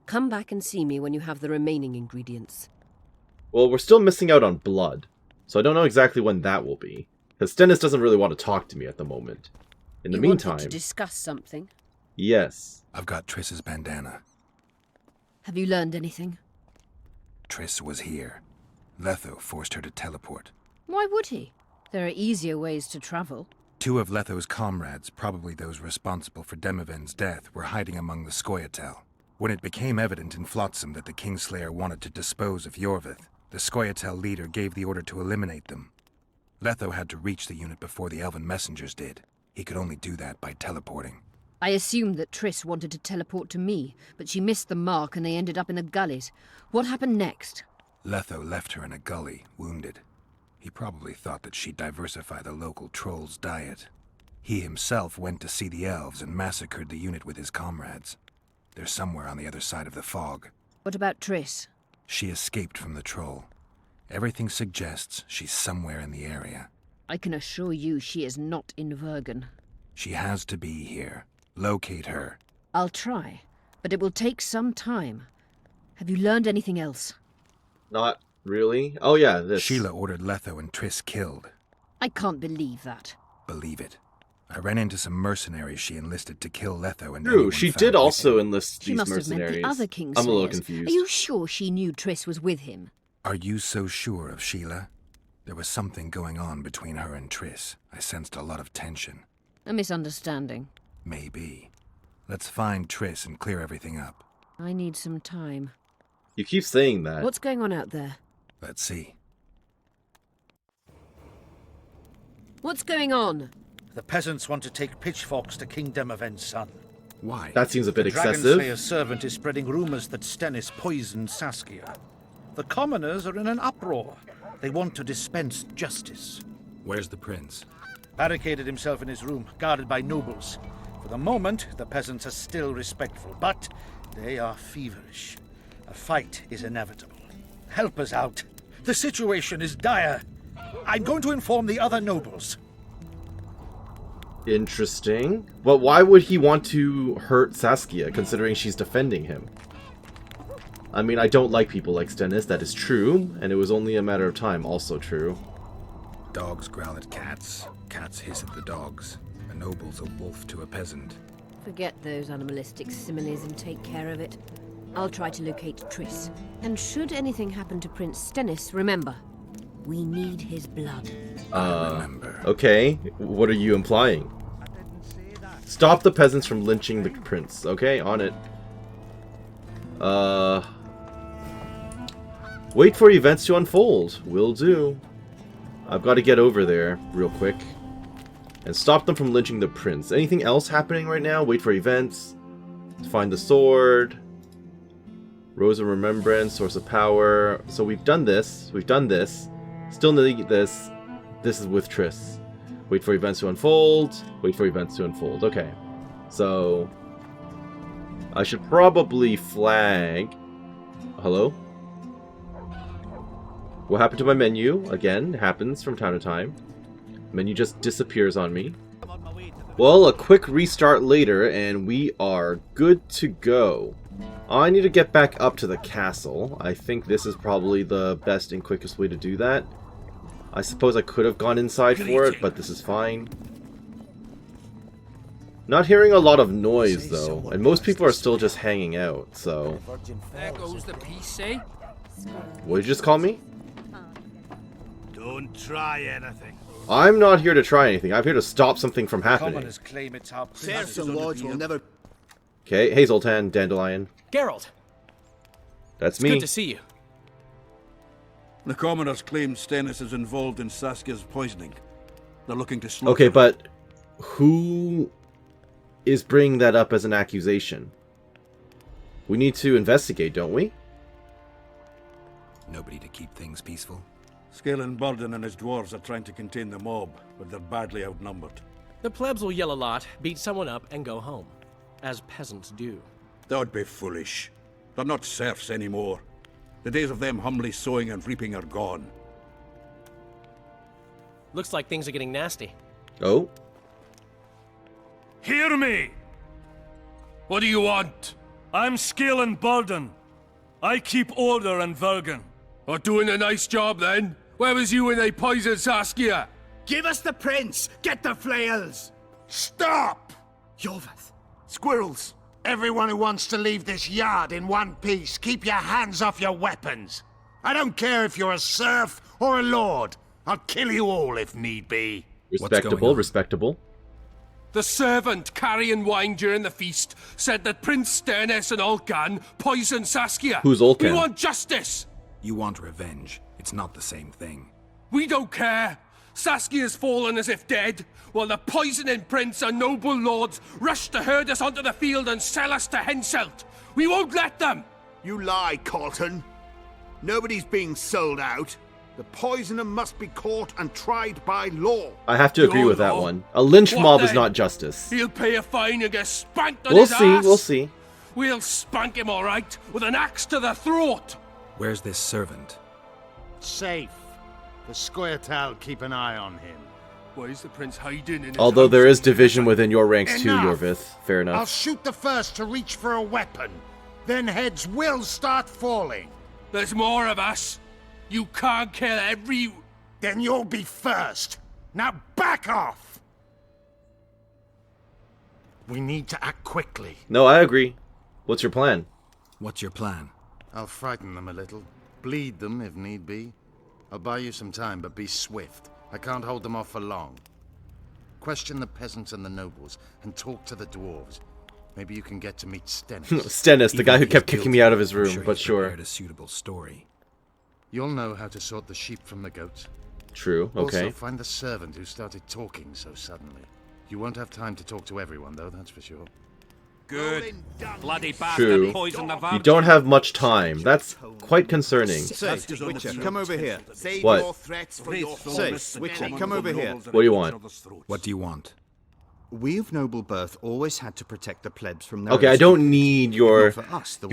S8: Come back and see me when you have the remaining ingredients.
S1: Well, we're still missing out on blood, so I don't know exactly when that will be. Because Stennis doesn't really want to talk to me at the moment. In the meantime...
S8: wanted to discuss something?
S1: Yes.
S2: I've got Triss's bandana.
S8: Have you learned anything?
S2: Triss was here. Letho forced her to teleport.
S8: Why would he? There are easier ways to travel.
S2: 2 of Letho's comrades, probably those responsible for Demoven's death, were hiding among the Scoia'tael. When it became evident in Flotsam that the Kingslayer wanted to dispose of Yorvith, the Scoia'tael leader gave the order to eliminate them. Letho had to reach the unit before the elven messengers did. He could only do that by teleporting.
S8: I assumed that Triss wanted to teleport to me, but she missed the mark and they ended up in the gullies. What happened next?
S2: Letho left her in a gully, wounded. He probably thought that she'd diversify the local trolls' diet. He himself went to see the elves and massacred the unit with his comrades. They're somewhere on the other side of the fog.
S8: What about Triss?
S2: She escaped from the troll. Everything suggests she's somewhere in the area.
S8: I can assure you she is not in Vergen.
S2: She has to be here. Locate her.
S8: I'll try, but it will take some time. Have you learned anything else?
S1: Not really. Oh yeah, this.
S2: Sheila ordered Letho and Triss killed.
S8: I can't believe that.
S2: Believe it. I ran into some mercenaries she enlisted to kill Letho and
S1: True, she did also enlist
S8: she
S1: these
S8: must
S1: mercenaries.
S8: Have meant the other Kingslayers.
S1: I'm a little confused.
S8: Are you sure she knew Triss was with him?
S2: Are you so sure of Sheila? There was something going on between her and Triss. I sensed a lot of tension.
S8: A misunderstanding.
S2: Maybe. Let's find Triss and clear everything up.
S8: I need some time.
S1: You keep saying that.
S8: What's going on out there?
S2: Let's see.
S8: What's going on?
S3: The peasants want to take pitchforks to King Demoven's son.
S2: Why?
S1: That seems a bit
S3: The
S1: excessive.
S3: Dragonslayer's servant is spreading rumors that Stennis poisoned Saskia. The commoners are in an uproar. They want to dispense justice.
S2: Where's the prince?
S3: Barricaded himself in his room, guarded by nobles. For the moment, the peasants are still respectful, but they are feverish. A fight is inevitable. Help us out. The situation is dire. I'm going to inform the other nobles.
S1: Interesting. But why would he want to hurt Saskia, considering she's defending him? I mean, I don't like people like Stennis, that is true, and it was only a matter of time, also true.
S2: Dogs growl at cats, cats hiss at the dogs. A noble's a wolf to a peasant.
S8: Forget those animalistic similes and take care of it. I'll try to locate Triss. And should anything happen to Prince Stennis, remember, we need his blood.
S2: Remember.
S1: Okay, what are you implying? Stop the peasants from lynching the prince. Okay, on it. Wait for events to unfold. Will do. I've got to get over there real quick. And stop them from lynching the prince. Anything else happening right now? Wait for events. Find the sword. Rose of Remembrance, Source of Power. So we've done this. We've done this. Still need this. This is with Triss. Wait for events to unfold. Wait for events to unfold. Okay. So I should probably flag. Hello? What happened to my menu? Again, happens from time to time. Menu just disappears on me. Well, a quick restart later, and we are good to go. I need to get back up to the castle. I think this is probably the best and quickest way to do that. I suppose I could have gone inside for it, but this is fine. Not hearing a lot of noise, though, and most people are still just hanging out, so...
S6: There goes the piece, eh?
S1: What did you just call me?
S3: Don't try anything.
S1: I'm not here to try anything. I'm here to stop something from happening.
S3: Commoners claim it's our
S9: Serfs and lords will never...
S1: Okay, hey Zoltan, Dandelion.
S10: Geralt,
S1: That's
S10: it's
S1: me.
S10: good to see you.
S9: The commoners claim Stennis is involved in Saskia's poisoning. They're looking to slaughter
S1: Okay,
S9: him.
S1: but who is bringing that up as an accusation? We need to investigate, don't we?
S2: Nobody to keep things peaceful.
S9: Scalen Burden and his dwarves are trying to contain the mob, but they're badly outnumbered.
S10: The plebs will yell a lot, beat someone up, and go home. As peasants do.
S9: That'd be foolish. They're not serfs anymore. The days of them humbly sowing and reaping are gone.
S10: Looks like things are getting nasty.
S1: Oh?
S11: Hear me!
S7: What do you want?
S11: I'm Scalen Burden. I keep order in Vergen.
S7: Or doing a nice job then? Where was you when they poisoned Saskia?
S3: Give us the prince! Get the flails!
S12: Stop!
S3: Yorvith.
S12: Squirrels! Everyone who wants to leave this yard in one piece, keep your hands off your weapons. I don't care if you're a serf or a lord. I'll kill you all if need be.
S1: Respectable, respectable.
S7: The servant carrying wine during the feast said that Prince Stennis and Olcan poisoned Saskia.
S1: Who's Olcan?
S7: We want justice!
S2: You want revenge. It's not the same thing.
S7: We don't care. Saskia's fallen as if dead, while the poisoning prince and noble lords rush to herd us onto the field and sell us to Henselt. We won't let them!
S12: You lie, Colton. Nobody's being sold out. The poisoner must be caught and tried by law.
S1: I have to agree
S7: Your
S1: with that
S7: law?
S1: one. A lynch
S7: What
S1: mob is
S7: then?
S1: not justice.
S7: He'll pay a fine and get spanked on
S1: We'll
S7: his
S1: see,
S7: ass.
S1: we'll see.
S7: We'll spank him all right, with an axe to the throat.
S2: Where's this servant?
S12: Safe. The Scoia'tael keep an eye on him.
S7: Why is the prince hiding in his
S1: Although
S7: house?
S1: there is division within your ranks too,
S12: Enough.
S1: Yorvith. Fair
S12: I'll
S1: enough.
S12: shoot the first to reach for a weapon. Then heads will start falling.
S7: There's more of us. You can't kill every...
S12: Then you'll be first. Now back off! We need to act quickly.
S1: No, I agree. What's your plan?
S2: What's your plan?
S12: I'll frighten them a little. Bleed them if need be. I'll buy you some time, but be swift. I can't hold them off for long. Question the peasants and the nobles, and talk to the dwarves. Maybe you can get to meet Stennis.
S1: Stennis, the
S2: Even
S1: guy
S2: if
S1: who
S2: he's
S1: kept kicking
S2: guilty,
S1: me out of his
S2: I'm
S1: room,
S2: sure
S1: but
S2: he's
S1: sure.
S2: prepared a suitable story.
S12: You'll know how to sort the sheep from the goats.
S1: True, okay.
S12: Also, find the servant who started talking so suddenly. You won't have time to talk to everyone, though, that's for sure.
S6: Good. Bloody bastard
S1: True.
S6: poisoned the
S1: You
S6: Virgin.
S1: don't have much time. That's quite concerning.
S9: Witcher, come over here.
S12: Save
S1: What?
S12: your threats for your
S9: Say, Witcher, come over here.
S1: What do you want?
S2: What do you want?
S13: We of noble birth always had to protect the plebs from their
S1: Okay, I don't need your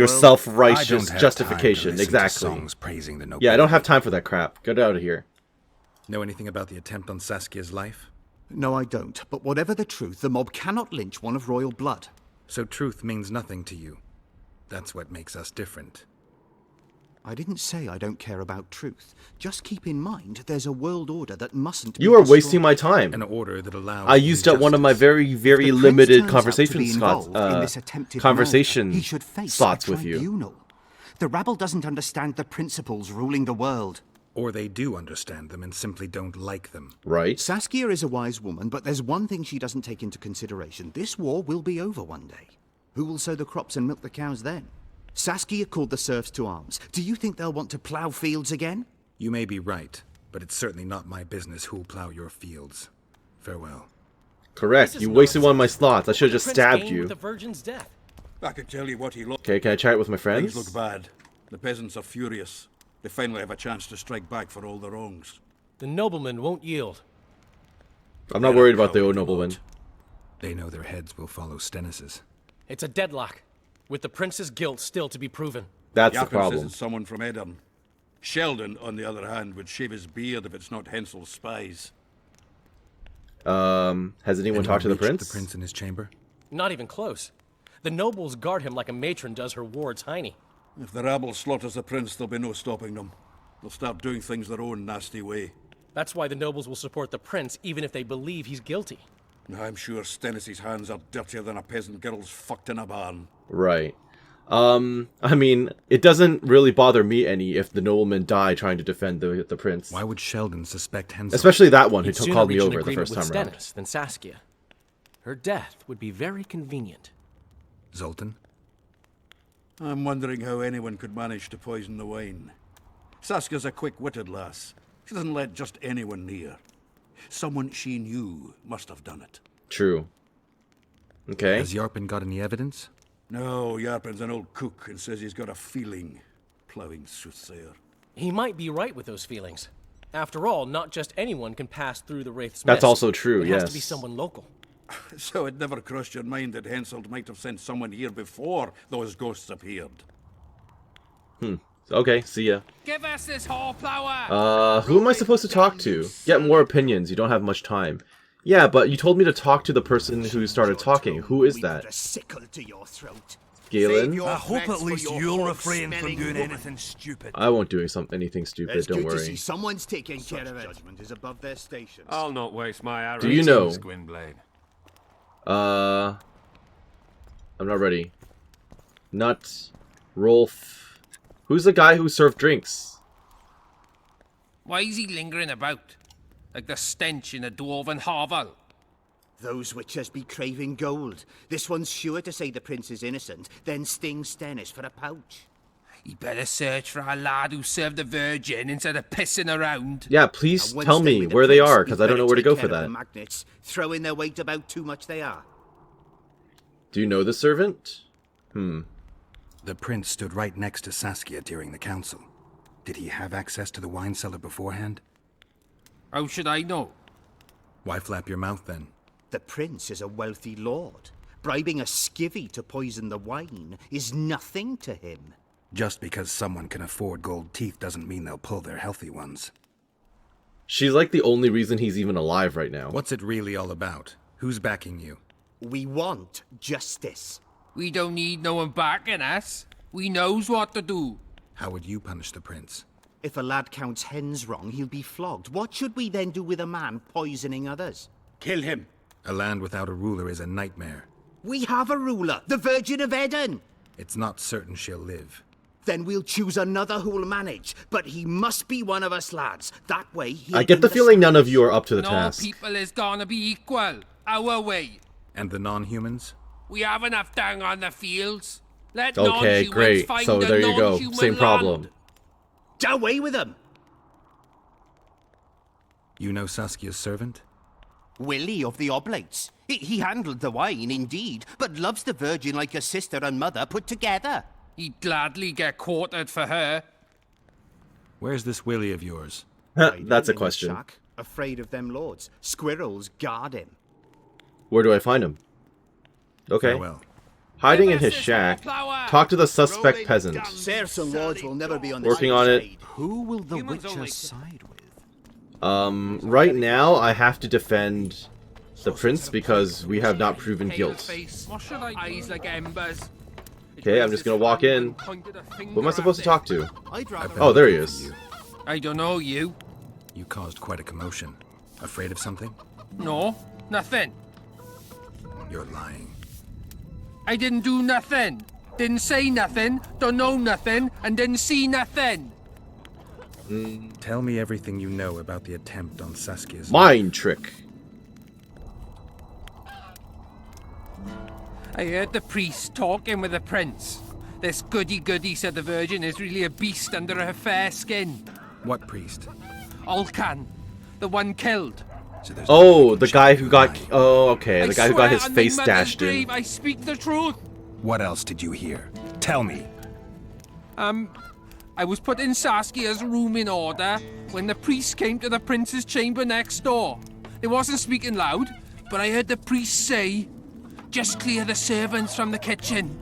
S1: self-righteous justification. Exactly.
S2: Songs praising the noble.
S1: Yeah, I don't have time for that crap. Get out of here.
S2: Know anything about the attempt on Saskia's life?
S13: No, I don't. But whatever the truth, the mob cannot lynch one of royal blood.
S2: So truth means nothing to you. That's what makes us different.
S13: I didn't say I don't care about truth. Just keep in mind, there's a world order that mustn't be
S1: You are
S13: destroyed.
S1: wasting my time.
S2: An order that allows
S1: I used up one of my very, very limited conversation
S13: he should face
S1: slots
S13: a
S1: with you.
S13: tribunal. The rabble doesn't understand the principles ruling the world.
S2: Or they do understand them and simply don't like them.
S1: Right.
S13: Saskia is a wise woman, but there's one thing she doesn't take into consideration. This war will be over one day. Who will sow the crops and milk the cows then? Saskia called the serfs to arms. Do you think they'll want to plough fields again?
S2: You may be right, but it's certainly not my business who'll plough your fields. Farewell.
S1: Correct. You wasted one of my slots. I should have just stabbed you.
S10: With the virgin's death.
S9: I can tell you what he looked.
S1: Okay, can I chat it with my friends?
S9: Things look bad. The peasants are furious. They finally have a chance to strike back for all the wrongs.
S10: The noblemen won't yield.
S1: I'm not worried about the old noblemen.
S2: They know their heads will follow Stennis's.
S10: It's a deadlock, with the prince's guilt still to be proven.
S1: That's the
S9: Japan
S1: problem.
S9: says it's someone from Edirne. Sheldon, on the other hand, would shave his beard if it's not Hensel's spies.
S1: Has anyone talked to the prince?
S2: The prince in his chamber?
S10: Not even close. The nobles guard him like a matron does her ward's hiney.
S9: If the rabble slaughters the prince, there'll be no stopping them. They'll start doing things their own nasty way.
S10: That's why the nobles will support the prince, even if they believe he's guilty.
S9: I'm sure Stennis' hands are dirtier than a peasant girl's fucked in a barn.
S1: Right. I mean, it doesn't really bother me any if the noblemen die trying to defend the prince.
S2: Why would Sheldon suspect Hensel?
S1: Especially that one who
S10: He'd
S1: called me
S10: sooner reach
S1: over
S10: an
S1: the first time
S10: agreement
S1: around.
S10: with Stennis than Saskia. Her death would be very convenient.
S2: Zoltan?
S9: I'm wondering how anyone could manage to poison the wine. Saskia's a quick-witted lass. She doesn't let just anyone near. Someone she knew must have done it.
S1: True. Okay.
S2: Has Yarpen got any evidence?
S9: No, Yarpen's an old cook and says he's got a feeling. Ploughing soothsayer.
S10: He might be right with those feelings. After all, not just anyone can pass through the Wraith's
S1: That's
S10: mist.
S1: also true,
S10: It
S1: yes.
S10: has to be someone local.
S9: So it never crossed your mind that Henselt might have sent someone here before those ghosts appeared.
S1: Okay, see ya.
S6: Give us this horsepower!
S1: Who am I supposed to talk to? Get more opinions. You don't have much time. Yeah, but you told me to talk to the person who started talking. Who is that?
S4: A sickle to your throat.
S1: Galen?
S11: I hope at least you'll refrain from doing anything stupid.
S1: I won't do anything stupid,
S13: It's
S1: don't
S13: good to see
S1: worry.
S13: someone's taking care of it. Judgment is above their stations.
S6: I'll not waste my arrows.
S1: Do you know?
S6: Gwynblade.
S1: I'm not ready. Nut. Rolf. Who's the guy who served drinks?
S6: Why is he lingering about? Like the stench in a dwarven hovel?
S13: Those witches be craving gold. This one's sure to say the prince is innocent, then sting Stennis for a pouch.
S6: He better search for a lad who served the Virgin instead of pissing around.
S1: Yeah, please
S13: And once
S1: tell
S13: they're
S1: me
S13: with the
S1: where they
S13: prince,
S1: are,
S13: you
S1: because I don't
S13: better
S1: know where to
S13: take
S1: go
S13: care
S1: for
S13: of the
S1: that.
S13: magnets, throwing their weight about too much they are.
S1: Do you know the servant?
S2: The prince stood right next to Saskia during the council. Did he have access to the wine cellar beforehand?
S6: How should I know?
S2: Why flap your mouth then?
S13: The prince is a wealthy lord. Bribing a skivvy to poison the wine is nothing to him.
S2: Just because someone can afford gold teeth doesn't mean they'll pull their healthy ones.
S1: She's like the only reason he's even alive right now.
S2: What's it really all about? Who's backing you?
S13: We want justice.
S6: We don't need no one backing us. We knows what to do.
S2: How would you punish the prince?
S13: If a lad counts hens wrong, he'll be flogged. What should we then do with a man poisoning others?
S9: Kill him.
S2: A land without a ruler is a nightmare.
S13: We have a ruler, the Virgin of Edirne.
S2: It's not certain she'll live.
S13: Then we'll choose another who'll manage. But he must be one of us lads. That way he'll
S1: I get the feeling none of you are up to the
S6: No
S1: task.
S6: people is gonna be equal. Our way.
S2: And the non-humans?
S6: We have enough down on the fields. Let
S1: Okay,
S6: non-humans
S1: great.
S6: find
S1: So
S6: the
S1: there you go.
S6: non-human
S1: Same problem.
S6: land.
S13: Away with them!
S2: You know Saskia's servant?
S13: Willie of the Oblates. He handled the wine, indeed, but loves the Virgin like a sister and mother put together.
S6: He'd gladly get quartered for her.
S2: Where's this Willie of yours?
S1: That's a
S13: In his
S1: question.
S13: shack, afraid of them lords. Squirrels guard him.
S1: Where do I find him? Okay.
S2: Farewell.
S1: Hiding in his shack. Talk to the suspect peasant.
S13: Serfs and lords will never be on the
S1: Working on it.
S13: Who will the Witcher side with?
S1: Right now I have to defend the prince because we have not proven guilt. Okay, I'm just gonna walk in. Who am I supposed to talk to? Oh, there he is.
S6: I don't know you.
S2: You caused quite a commotion. Afraid of something?
S6: No, nothing.
S2: You're lying.
S6: I didn't do nothing. Didn't say nothing, don't know nothing, and didn't see nothing.
S2: Tell me everything you know about the attempt on Saskia's
S1: Mind trick.
S6: I heard the priest talking with the prince. This goody-goody said the virgin is really a beast under her fair skin.
S2: What priest?
S6: Olcan, the one killed.
S2: So
S1: Oh, the guy who got... Oh, okay. The guy who got his
S6: on
S1: face
S6: my mother's
S1: dashed in.
S6: grave, I speak the truth.
S2: What else did you hear? Tell me.
S6: I was putting Saskia's room in order when the priest came to the prince's chamber next door. They wasn't speaking loud, but I heard the priest say, "Just clear the servants from the kitchen."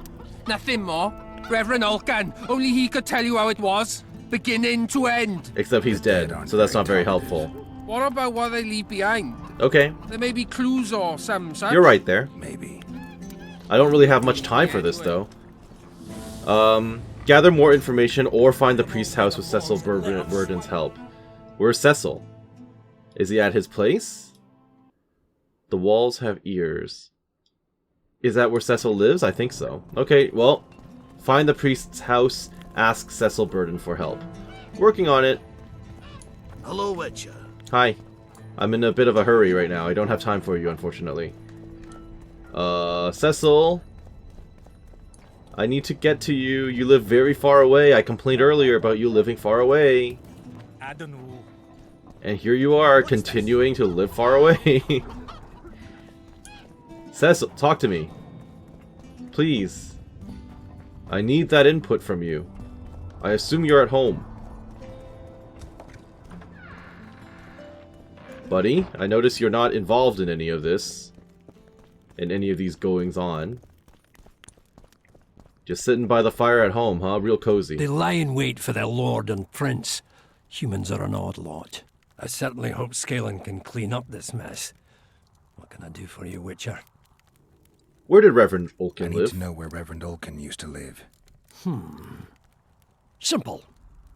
S6: Nothing more. Reverend Olcan, only he could tell you how it was, beginning to end.
S1: Except he's dead, so that's not very helpful.
S6: What about what they leave behind?
S1: Okay,
S6: There may be clues or some such.
S1: you're right there.
S2: Maybe.
S1: I don't really have much time for this, though. Gather more information or find the priest's house with Cecil Burden's help. Where's Cecil? Is he at his place? The walls have ears. Is that where Cecil lives? I think so. Okay, well, find the priest's house, ask Cecil Burden for help. Working on it.
S9: Hello, Witcher.
S1: Hi. I'm in a bit of a hurry right now. I don't have time for you, unfortunately. Cecil. I need to get to you. You live very far away. I complained earlier about you living far away.
S11: I don't know.
S1: And here you are, continuing to live far away. Cecil, talk to me. Please. I need that input from you. I assume you're at home. Buddy, I notice you're not involved in any of this. In any of these goings-on. Just sitting by the fire at home, huh? Real cozy.
S5: They lie in wait for their lord and prince. Humans are an odd lot. I certainly hope Scalen can clean up this mess. What can I do for you, Witcher?
S1: Where did Reverend
S2: I
S1: Olcan
S2: need
S1: live?
S2: to know where Reverend Olcan used to live.
S5: Simple.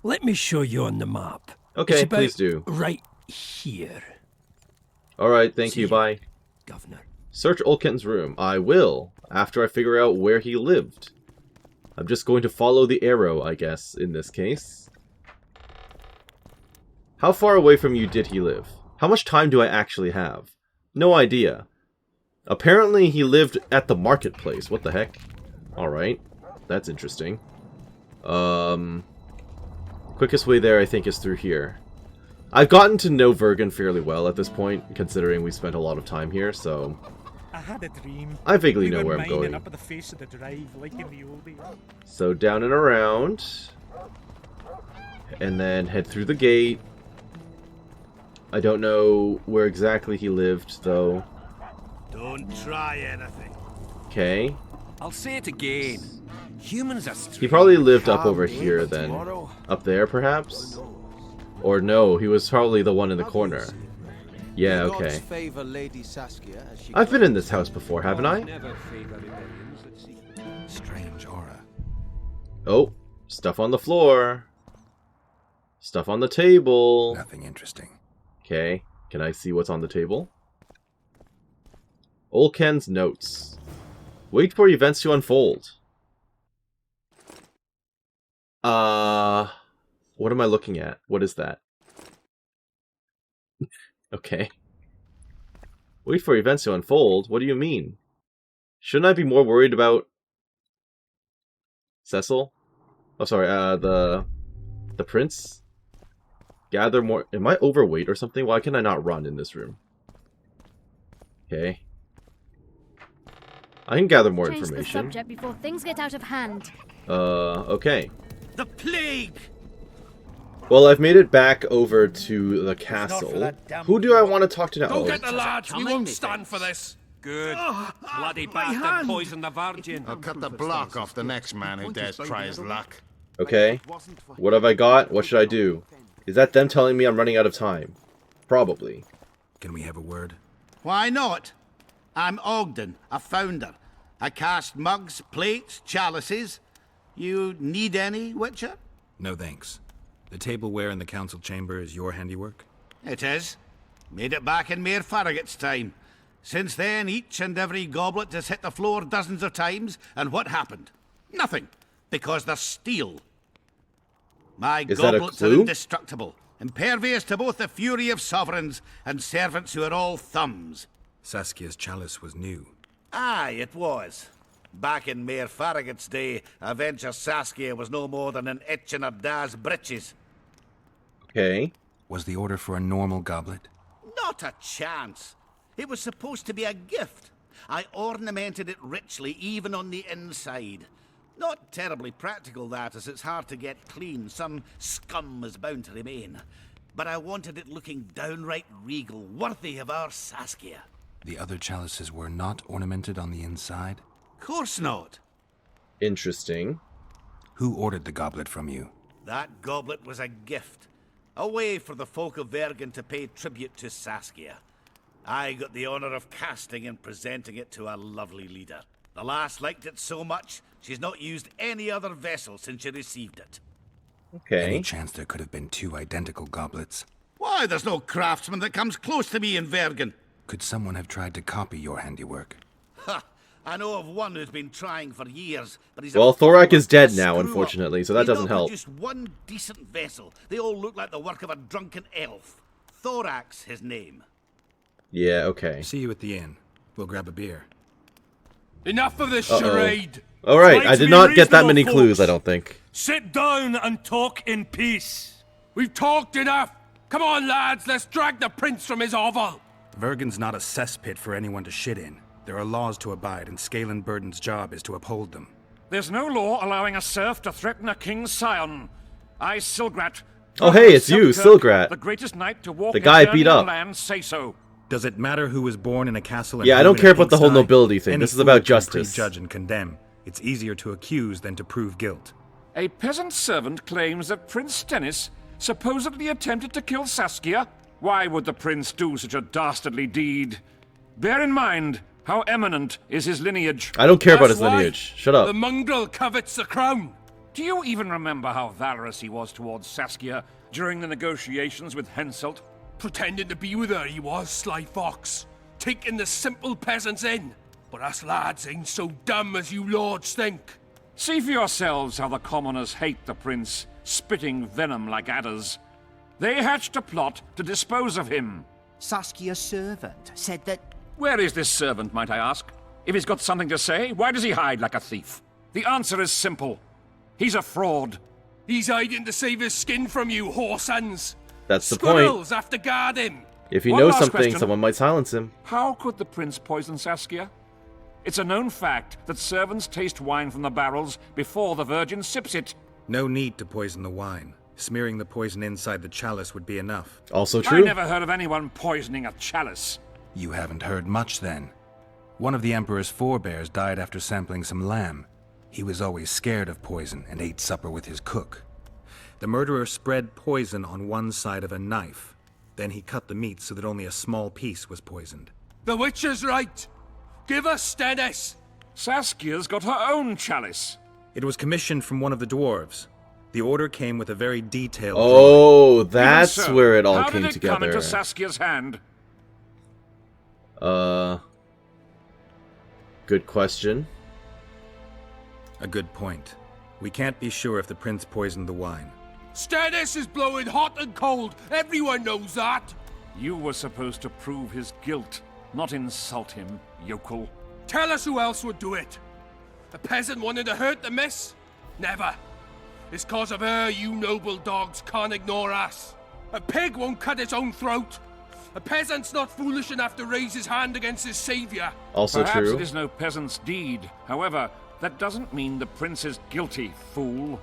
S5: Let me show you on the map.
S1: Okay,
S5: It's about
S1: please do.
S5: right here,
S1: Alright, thank you, bye.
S5: Governor.
S1: Search Olcan's room. I will, after I figure out where he lived. I'm just going to follow the arrow, I guess, in this case. How far away from you did he live? How much time do I actually have? No idea. Apparently he lived at the marketplace. What the heck? Alright. That's interesting. Quickest way there, I think, is through here. I've gotten to know Vergen fairly well at this point, considering we spent a lot of time here, so...
S11: I had a dream.
S1: I vaguely
S11: We
S1: know
S11: were
S1: where I'm
S11: mining
S1: going.
S11: up at the face of the drive, like in the old days.
S1: So down and around. And then head through the gate. I don't know where exactly he lived, though.
S3: Don't try anything.
S1: Okay.
S3: I'll say it again. Humans are
S1: He probably lived up over here, then. Up there, perhaps? Or no, he was probably the one in the corner. Yeah, okay. I've been in this house before, haven't I?
S2: Strange aura.
S1: Oh, stuff on the floor. Stuff on the table.
S2: Nothing interesting.
S1: Okay, can I see what's on the table? Olcan's notes. Wait for events to unfold. What am I looking at? What is that? Okay. Wait for events to unfold? What do you mean? Shouldn't I be more worried about... Cecil? Oh, sorry, the prince? Gather more... Am I overweight or something? Why can I not run in this room? Okay. I can gather more
S14: Change the
S1: information.
S14: subject before things get out of hand.
S1: Okay.
S3: The plague!
S1: Well, I've made it back over to the castle. Who do I want to talk to now?
S6: Go
S1: Oh,
S6: get the lads, we won't stand for this.
S5: Good. Bloody
S9: my
S5: bastard
S9: hand.
S5: poisoned the Virgin.
S12: I'll cut the block off the next man who dares try his luck.
S1: Okay. What have I got? What should I do? Is that them telling me I'm running out of time? Probably.
S2: Can we have a word?
S9: Why not? I'm Ogden, a founder. I cast mugs, plates, chalices. You need any, Witcher?
S2: No thanks. The tableware in the council chamber is your handiwork?
S9: It is. Made it back in Mayor Farragut's time. Since then, each and every goblet has hit the floor dozens of times, and what happened? Nothing, because they're steel. My
S1: Is that a
S9: goblets are
S1: clue?
S9: indestructible, impervious to both the fury of sovereigns and servants who are all thumbs.
S2: Saskia's chalice was new.
S9: Aye, it was. Back in Mayor Farragut's day, a venture Saskia was no more than an itch in her da's breeches.
S1: Okay.
S2: Was the order for a normal goblet?
S9: Not a chance. It was supposed to be a gift. I ornamented it richly, even on the inside. Not terribly practical, that, as it's hard to get clean. Some scum is bound to remain. But I wanted it looking downright regal, worthy of our Saskia.
S2: The other chalices were not ornamented on the inside?
S9: Course not.
S1: Interesting.
S2: Who ordered the goblet from you?
S9: That goblet was a gift. A way for the folk of Vergen to pay tribute to Saskia. I got the honor of casting and presenting it to our lovely leader. The lass liked it so much, she's not used any other vessel since she received it.
S1: Okay.
S2: Any chance there could have been two identical goblets?
S9: Why, there's no craftsman that comes close to me in Vergen.
S2: Could someone have tried to copy your handiwork?
S9: Ha! I know of one who's been trying for years, but he's
S1: Well,
S9: a
S1: Thorak is dead now,
S9: screw-up.
S1: unfortunately, so that
S9: He's
S1: doesn't
S9: not
S1: help.
S9: Just one decent vessel. They all look like the work of a drunken elf. Thorax, his name.
S1: Yeah, okay.
S2: See you at the inn. We'll grab a beer.
S6: Enough of this
S1: Uh-oh.
S6: charade.
S1: Alright,
S11: Try
S1: I
S11: to
S1: did
S11: be
S1: not get that many
S11: reasonable,
S1: clues, I
S11: folks.
S1: don't think.
S11: Sit down and talk in peace.
S6: We've talked enough. Come on, lads, let's drag the prince from his hovel.
S2: Vergen's not a cesspit for anyone to shit in. There are laws to abide, and Scalen Burden's job is to uphold them.
S15: There's no law allowing a serf to threaten a king's scion. I, Silgrat.
S1: Oh, hey, it's you, Silgrat.
S15: The greatest knight to walk
S1: The guy
S15: in
S1: beat up.
S15: land, say so.
S2: Does it matter who was born in a castle? And
S1: Yeah, I
S2: who
S1: don't
S2: in a
S1: care about the whole
S2: pigsty?
S1: nobility thing.
S2: Any
S1: This is
S2: fool
S1: about
S2: can
S1: justice.
S2: prejudge and condemn. It's easier to accuse than to prove guilt.
S15: A peasant servant claims that Prince Stennis supposedly attempted to kill Saskia. Why would the prince do such a dastardly deed? Bear in mind how eminent is his lineage.
S1: I don't care about
S6: That's
S1: his
S6: why
S1: lineage. Shut up.
S6: The mongrel covets the crown.
S15: Do you even remember how valorous he was towards Saskia during the negotiations with Henselt?
S6: Pretending to be with her, he was, sly fox. Taking the simple peasants in. But us lads ain't so dumb as you lords think.
S15: See for yourselves how the commoners hate the prince, spitting venom like adders. They hatched a plot to dispose of him.
S4: Saskia's servant said that...
S15: Where is this servant, might I ask? If he's got something to say, why does he hide like a thief? The answer is simple. He's a fraud.
S6: He's hiding to save his skin from you, whoresons.
S1: That's the point.
S6: Squirrels have to guard him.
S1: If he
S15: One
S1: knows
S15: last
S1: something,
S15: question.
S1: someone might silence him.
S15: How could the prince poison Saskia? It's a known fact that servants taste wine from the barrels before the virgin sips it.
S2: No need to poison the wine. Smearing the poison inside the chalice would be enough.
S1: Also
S15: I
S1: true.
S15: never heard of anyone poisoning a chalice.
S2: You haven't heard much then. One of the Emperor's forebears died after sampling some lamb. He was always scared of poison and ate supper with his cook. The murderer spread poison on one side of a knife. Then he cut the meat so that only a small piece was poisoned.
S6: The Witcher's right. Give us Stennis.
S15: Saskia's got her own chalice.
S2: It was commissioned from one of the dwarves. The order came with a very detailed
S1: Oh,
S2: drawing.
S1: that's
S15: Even so,
S1: where it all
S15: how
S1: came
S15: did it come
S1: together.
S15: into Saskia's hand?
S1: Good question.
S2: A good point. We can't be sure if the prince poisoned the wine.
S6: Stennis is blowing hot and cold. Everyone knows that.
S15: You were supposed to prove his guilt, not insult him, yokel.
S6: Tell us who else would do it. A peasant wanted to hurt the miss? Never. It's cause of her you noble dogs can't ignore us. A pig won't cut its own throat. A peasant's not foolish enough to raise his hand against his savior.
S1: Also
S15: Perhaps
S1: true.
S15: it is no peasant's deed. However, that doesn't mean the prince is guilty, fool.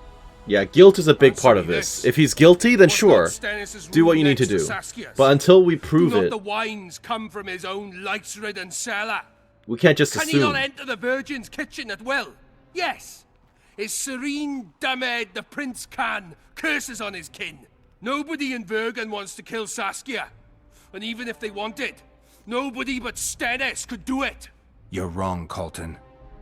S1: Yeah, guilt is a big
S6: I'll
S1: part
S6: say
S1: of this.
S6: this.
S1: If he's guilty, then
S6: Was
S1: sure.
S6: not Stennis's
S1: Do what
S6: rule
S1: you need to
S6: next
S1: do.
S6: Saskia's?
S1: But until we prove
S6: Do not
S1: it,
S6: the wines come from his own lice-ridden cellar?
S1: We can't just
S6: Can he
S1: assume.
S6: not enter the Virgin's kitchen at will? Yes. His serene dumbhead, the Prince can, curses on his kin. Nobody in Vergen wants to kill Saskia. And even if they wanted, nobody but Stennis could do it.
S2: You're wrong, Colton.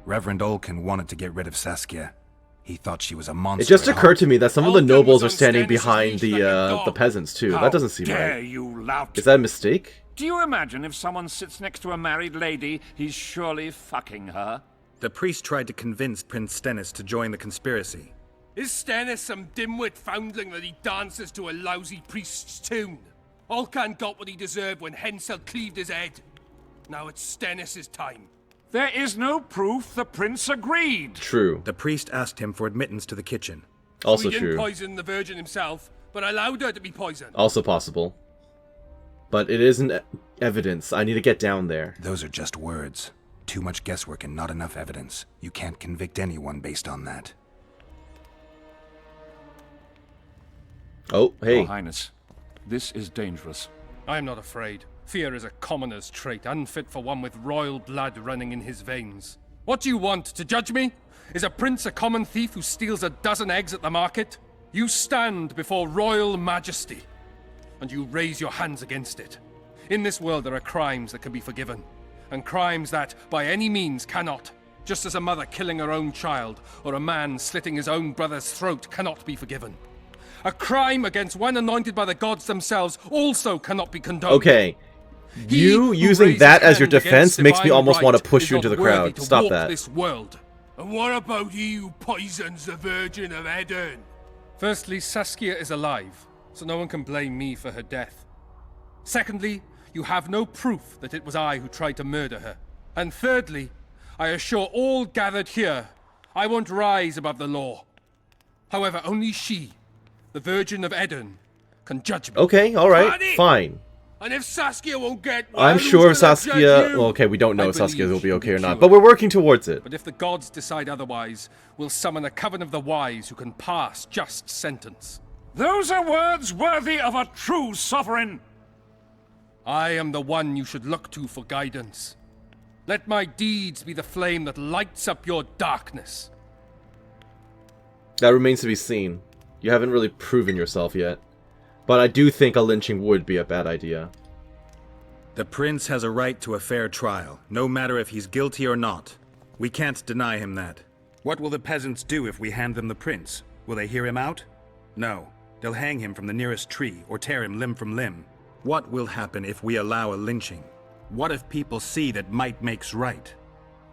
S2: Reverend Olkin wanted to get rid of Saskia. He thought she was a monster.
S1: It just
S2: at
S1: occurred
S2: heart.
S1: to me that some of the nobles are standing behind the peasants too. That doesn't seem
S15: dare
S1: right.
S15: you lout?
S1: Is that a mistake?
S15: Do you imagine if someone sits next to a married lady, he's surely fucking her?
S2: The priest tried to convince Prince Stennis to join the conspiracy.
S6: Is Stennis some dimwit foundling that he dances to a lousy priest's tune? Olcan got what he deserved when Hensel cleaved his head. Now it's Stennis's time.
S15: There is no proof the prince agreed.
S1: True.
S2: The priest asked him for admittance to the kitchen.
S1: Also
S6: So he didn't
S1: true.
S6: poison the Virgin himself, but allowed her to be poisoned.
S1: Also possible. But it isn't evidence. I need to get down there.
S2: Those are just words. Too much guesswork and not enough evidence. You can't convict anyone based on that.
S1: Oh, hey.
S15: Your Highness, this is dangerous.
S7: I am not afraid. Fear is a commoner's trait, unfit for one with royal blood running in his veins. What do you want, to judge me? Is a prince a common thief who steals a dozen eggs at the market? You stand before royal majesty, and you raise your hands against it. In this world there are crimes that can be forgiven, and crimes that, by any means, cannot. Just as a mother killing her own child, or a man slitting his own brother's throat cannot be forgiven. A crime against one anointed by the gods themselves also cannot be condoned.
S1: Okay. You using that as your defense makes me almost want to push you into the crowd. Stop that.
S6: This world. And what about he who poisons the Virgin of Edern?
S7: Firstly, Saskia is alive, so no one can blame me for her death. Secondly, you have no proof that it was I who tried to murder her. And thirdly, I assure all gathered here, I won't rise above the law. However, only she, the Virgin of Edern, can judge me.
S1: Okay, alright, fine.
S6: And if Saskia won't get well,
S1: I'm sure
S6: who's gonna
S1: Saskia...
S6: judge you?
S1: Well, okay, we don't know
S7: I
S1: if Saskia
S7: believe
S1: will be
S7: she'll
S1: okay
S7: be
S1: or not,
S7: cured.
S1: but we're working towards it.
S7: But if the gods decide otherwise, we'll summon a coven of the wise who can pass just sentence.
S15: Those are words worthy of a true sovereign.
S7: I am the one you should look to for guidance. Let my deeds be the flame that lights up your darkness.
S1: That remains to be seen. You haven't really proven yourself yet. But I do think a lynching would be a bad idea.
S2: The prince has a right to a fair trial, no matter if he's guilty or not. We can't deny him that. What will the peasants do if we hand them the prince? Will they hear him out? No. They'll hang him from the nearest tree or tear him limb from limb. What will happen if we allow a lynching? What if people see that might makes right?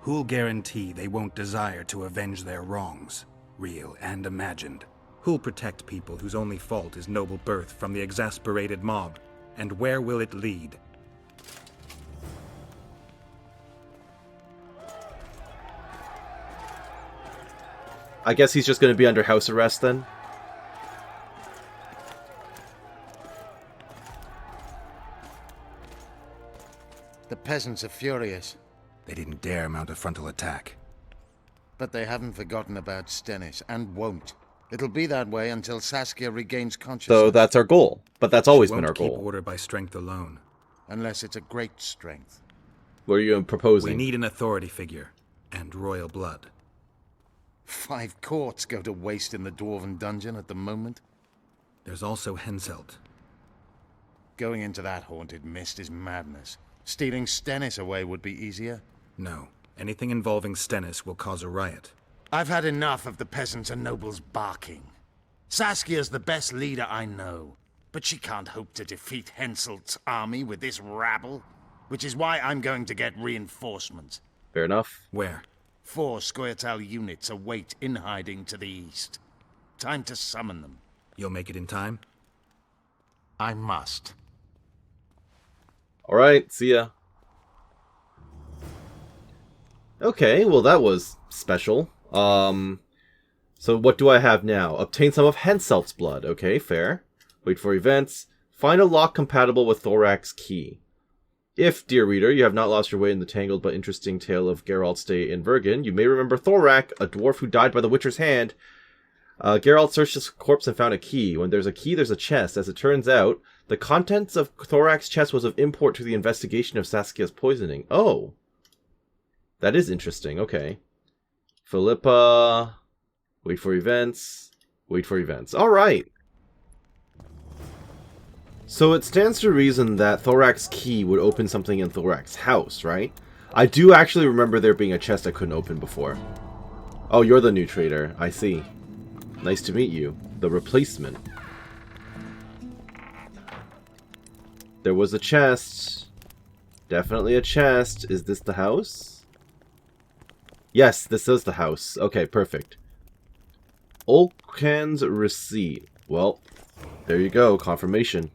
S2: Who'll guarantee they won't desire to avenge their wrongs, real and imagined? Who'll protect people whose only fault is noble birth from the exasperated mob? And where will it lead?
S1: I guess he's just going to be under house arrest then?
S12: The peasants are furious.
S2: They didn't dare mount a frontal attack.
S12: But they haven't forgotten about Stennis, and won't. It'll be that way until Saskia regains consciousness.
S1: So that's our goal. But that's always been our
S2: Keep
S1: goal.
S2: order by strength alone.
S12: Unless it's a great strength.
S1: What are you proposing?
S2: We need an authority figure, and royal blood.
S12: 5 courts go to waste in the Dwarven dungeon at the moment.
S2: There's also Henselt.
S12: Going into that haunted mist is madness. Stealing Stennis away would be easier.
S2: No. Anything involving Stennis will cause a riot.
S12: I've had enough of the peasants and nobles barking. Saskia's the best leader I know, but she can't hope to defeat Henselt's army with this rabble, which is why I'm going to get reinforcements.
S1: Fair enough.
S2: Where?
S12: 4 Scoia'tael units await in hiding to the east. Time to summon them.
S2: You'll make it in time?
S12: I must.
S1: Alright, see ya. Okay, well that was special. So what do I have now? Obtain some of Henselt's blood. Okay, fair. Wait for events. Find a lock compatible with Thorak's key. If, dear reader, you have not lost your way in the tangled but interesting tale of Geralt's stay in Vergen, you may remember Thorak, a dwarf who died by the Witcher's hand. Geralt searched his corpse and found a key. When there's a key, there's a chest. As it turns out, the contents of Thorak's chest was of import to the investigation of Saskia's poisoning. Oh. That is interesting. Okay. Philippa. Wait for events. Wait for events. Alright. So it stands to reason that Thorak's key would open something in Thorak's house, right? I do actually remember there being a chest I couldn't open before. Oh, you're the new trader. I see. Nice to meet you. The replacement. There was a chest. Definitely a chest. Is this the house? Yes, this is the house. Okay, perfect. Olkan's receipt. Well, there you go. Confirmation.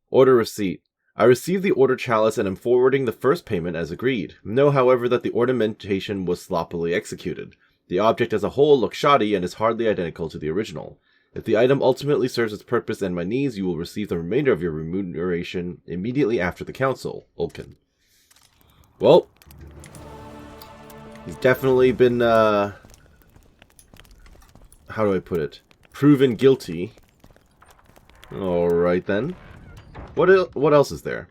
S1: Order receipt. I received the order chalice and am forwarding the first payment as agreed. Know, however, that the ornamentation was sloppily executed. The object as a whole looks shoddy and is hardly identical to the original. If the item ultimately serves its purpose and my needs, you will receive the remainder of your remuneration immediately after the council. Olkan. Well, he's definitely been, how do I put it? Proven guilty. Alright then. What else is there?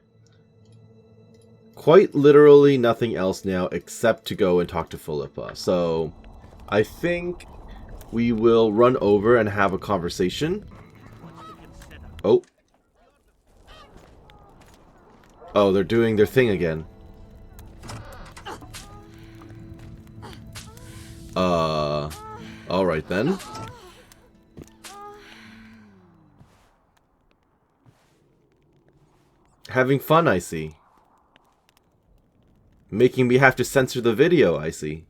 S1: Quite literally nothing else now except to go and talk to Philippa. So, I think we will run over and have a conversation. Oh. Oh, they're doing their thing again. Alright then. Having fun, I see. Making me have to censor the video, I see.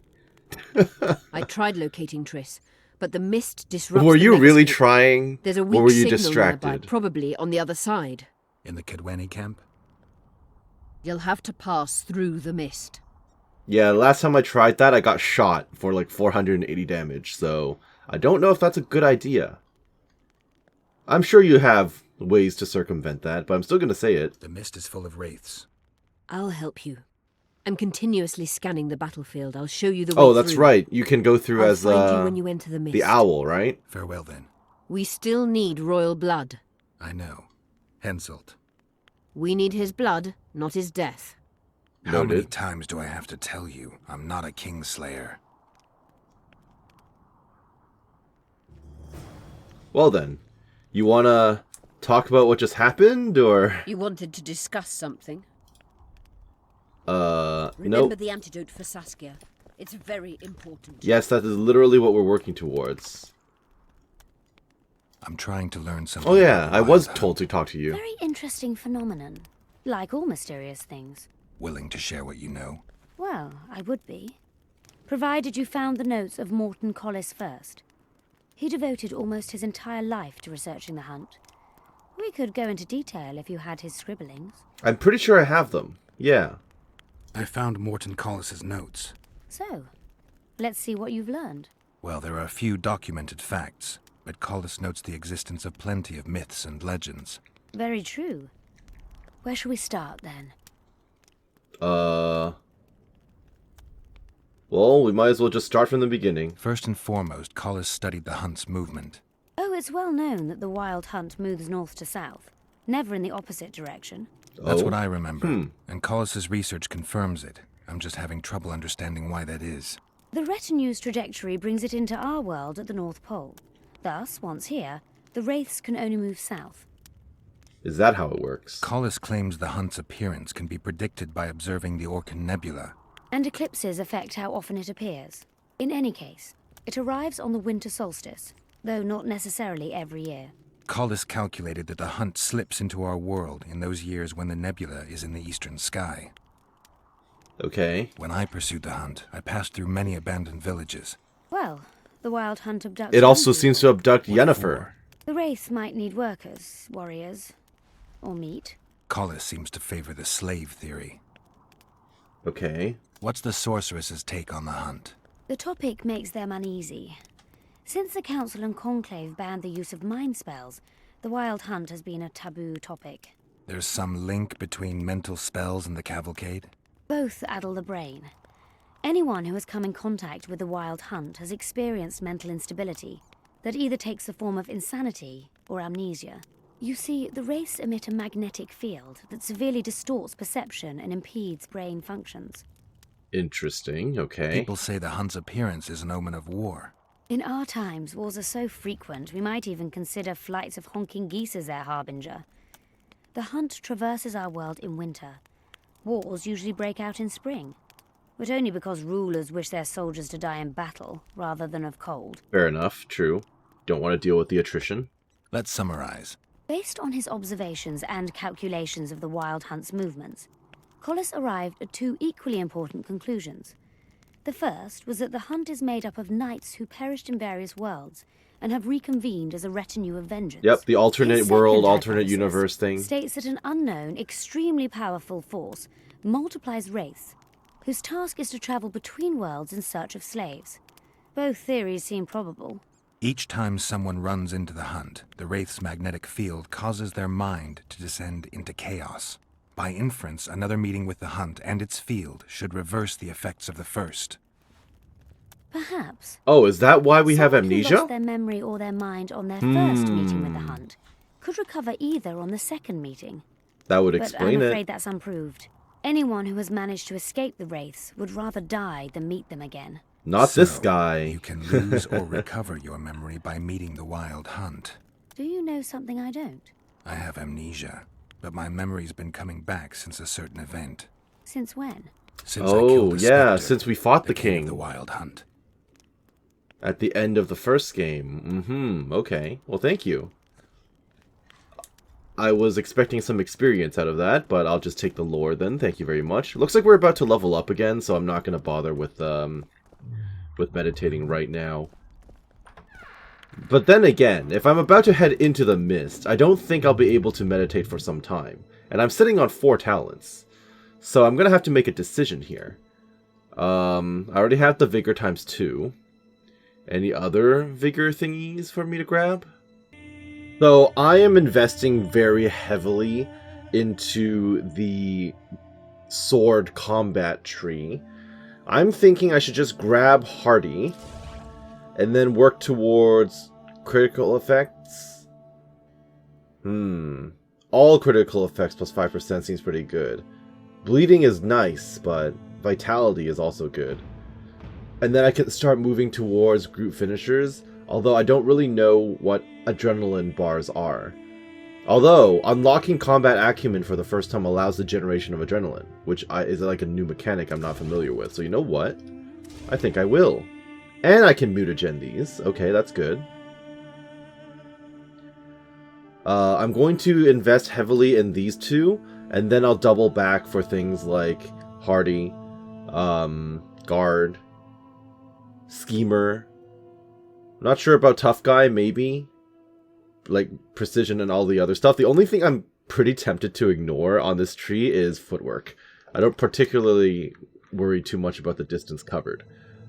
S8: I tried locating Triss, but the mist disrupts
S1: Were you
S8: the
S1: really
S8: navigation.
S1: trying?
S8: There's a
S1: Or
S8: weak
S1: were you
S8: signal
S1: distracted?
S8: nearby, probably on the other side.
S2: In the Kedweni camp?
S8: You'll have to pass through the mist.
S1: Yeah, last time I tried that, I got shot for like 480 damage, so I don't know if that's a good idea. I'm sure you have ways to circumvent that, but I'm still going to say it.
S2: The mist is full of wraiths.
S8: I'll help you. I'm continuously scanning the battlefield. I'll show you the way
S1: Oh, that's
S8: through.
S1: right. You can go through
S8: I'll
S1: as
S8: find you when you enter the mist.
S1: owl, right?
S2: Farewell then.
S8: We still need royal blood.
S2: I know. Henselt.
S8: We need his blood, not his death.
S2: How many times do I have to tell you I'm not a kingslayer?
S1: Well then, you wanna talk about what just happened, or?
S8: You wanted to discuss something.
S1: Remember
S8: Remember the antidote for Saskia. It's very important.
S1: Yes, that is literally what we're working towards.
S2: I'm trying to learn something.
S1: Oh yeah, I was
S2: about
S1: told to talk to you.
S14: Very interesting phenomenon. Like all mysterious things.
S2: Willing to share what you know?
S14: Well, I would be. Provided you found the notes of Morton Collis first. He devoted almost his entire life to researching the hunt. We could go into detail if you had his scribblings.
S1: I'm pretty sure I have them. Yeah.
S2: I found Morton Collis's notes.
S14: So, let's see what you've learned.
S2: Well, there are a few documented facts, but Collis notes the existence of plenty of myths and legends.
S14: Very true. Where shall we start, then?
S1: Well, we might as well just start from the beginning.
S2: First and foremost, Collis studied the hunt's movement.
S14: Oh, it's well known that the wild hunt moves north to south, never in the opposite direction.
S2: That's what I remember, and Collis's research confirms it. I'm just having trouble understanding why that is.
S14: The retinue's trajectory brings it into our world at the North Pole. Thus, once here, the wraiths can only move south.
S1: Is that how it works?
S2: Collis claims the hunt's appearance can be predicted by observing the Orcan Nebula.
S14: And eclipses affect how often it appears. In any case, it arrives on the winter solstice, though not necessarily every year.
S2: Collis calculated that the hunt slips into our world in those years when the nebula is in the eastern sky.
S1: Okay.
S2: When I pursued the hunt, I passed through many abandoned villages.
S14: Well, the wild hunt abducts
S1: It also
S14: young
S1: seems to abduct Yennefer.
S14: The wraiths might need workers, warriors, or meat.
S2: Collis seems to favor the slave theory.
S1: Okay.
S2: What's the sorceress's take on the hunt?
S14: The topic makes them uneasy. Since the Council and Conclave banned the use of mind spells, the wild hunt has been a taboo topic.
S2: There's some link between mental spells and the cavalcade?
S14: Both addle the brain. Anyone who has come in contact with the wild hunt has experienced mental instability that either takes the form of insanity or amnesia. You see, the wraiths emit a magnetic field that severely distorts perception and impedes brain functions.
S1: Interesting, okay.
S2: People say the hunt's appearance is an omen of war.
S14: In our times, wars are so frequent, we might even consider flights of honking geese as their harbinger. The hunt traverses our world in winter. Wars usually break out in spring, but only because rulers wish their soldiers to die in battle rather than of cold.
S1: Fair enough, true. Don't want to deal with the attrition.
S2: Let's summarize.
S14: Based on his observations and calculations of the wild hunt's movements, Collis arrived at two equally important conclusions. The first was that the hunt is made up of knights who perished in various worlds and have reconvened as a retinue of vengeance.
S1: Yep, the alternate
S14: His
S1: world,
S14: second
S1: alternate
S14: hypothesis
S1: universe thing.
S14: states that an unknown, extremely powerful force multiplies wraiths, whose task is to travel between worlds in search of slaves. Both theories seem probable.
S2: Each time someone runs into the hunt, the Wraith's magnetic field causes their mind to descend into chaos. By inference, another meeting with the hunt and its field should reverse the effects of the first.
S14: Perhaps.
S1: Oh, is that why we have
S14: someone who
S1: amnesia?
S14: lost their memory or their mind on their first meeting with the hunt could recover either on the second meeting.
S1: That would
S14: But
S1: explain
S14: I'm
S1: it.
S14: afraid that's unproved. Anyone who has managed to escape the Wraiths would rather die than meet them again.
S1: Not this guy.
S2: You can lose or recover your memory by meeting the wild hunt.
S14: Do you know something I don't?
S2: I have amnesia, but my memory's been coming back since a certain event.
S14: Since when?
S2: Since I killed
S1: Oh,
S2: the
S1: yeah,
S2: Spectre,
S1: since we fought the
S2: king
S1: king.
S2: of the wild hunt.
S1: At the end of the first game. Okay. Well, thank you. I was expecting some experience out of that, but I'll just take the lore then. Thank you very much. Looks like we're about to level up again, so I'm not going to bother with meditating right now. But then again, if I'm about to head into the mist, I don't think I'll be able to meditate for some time. And I'm sitting on 4 talents. So I'm going to have to make a decision here. I already have the Vigor times 2. Any other Vigor thingies for me to grab? So I am investing very heavily into the sword combat tree. I'm thinking I should just grab Hardy and then work towards critical effects. All critical effects plus 5% seems pretty good. Bleeding is nice, but vitality is also good. And then I can start moving towards group finishers, although I don't really know what adrenaline bars are. Although, unlocking combat acumen for the first time allows the generation of adrenaline, which is like a new mechanic I'm not familiar with. So you know what? I think I will. And I can mutagen these. Okay, that's good. I'm going to invest heavily in these two, and then I'll double back for things like Hardy, Guard, Schemer. Not sure about Tough Guy, maybe. Like Precision and all the other stuff. The only thing I'm pretty tempted to ignore on this tree is Footwork. I don't particularly worry too much about the distance covered.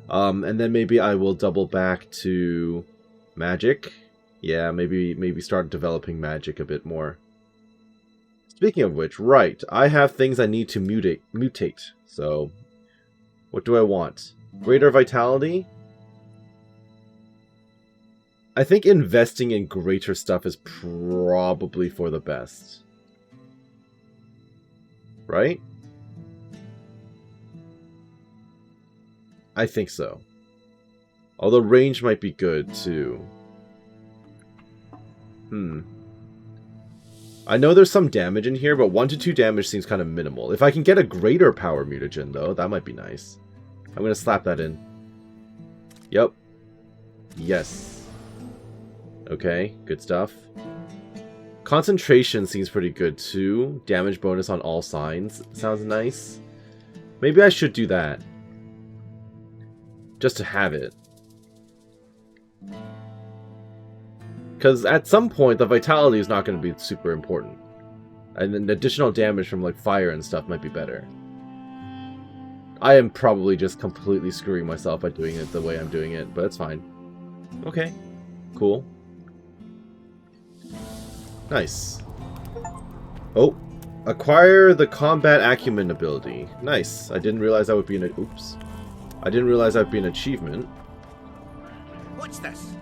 S1: And then maybe I will double back to Magic. Yeah, maybe start developing Magic a bit more. Speaking of which, right, I have things I need to mutate. So, what do I want? Greater Vitality? I think investing in greater stuff is probably for the best. Right? I think so. Although range might be good, too. I know there's some damage in here, but 1 to 2 damage seems kind of minimal. If I can get a greater power mutagen, though, that might be nice. I'm going to slap that in. Yep. Yes. Okay, good stuff. Concentration seems pretty good, too. Damage bonus on all signs sounds nice. Maybe I should do that. Just to have it. Because at some point, the vitality is not going to be super important. And then additional damage from like fire and stuff might be better. I am probably just completely screwing myself by doing it the way I'm doing it, but it's fine. Okay. Cool. Nice. Oh. Acquire the combat acumen ability. Nice. I didn't realize that would be an... Oops. I didn't realize that would be an achievement.
S3: What's this?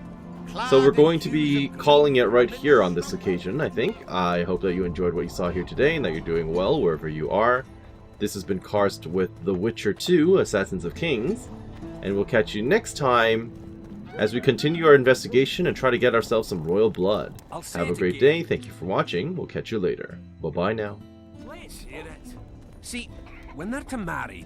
S1: So we're going to be calling it right here on this occasion, I think. I hope that you enjoyed what you saw here today and that you're doing well wherever you are. This has been Karst with The Witcher 2, Assassins of Kings, and we'll catch you next time as we continue our investigation and try to get ourselves some royal blood. Have a great day, thank you for watching, we'll catch you later. Bye-bye now.
S6: Let's hear it. See, when they're to marry,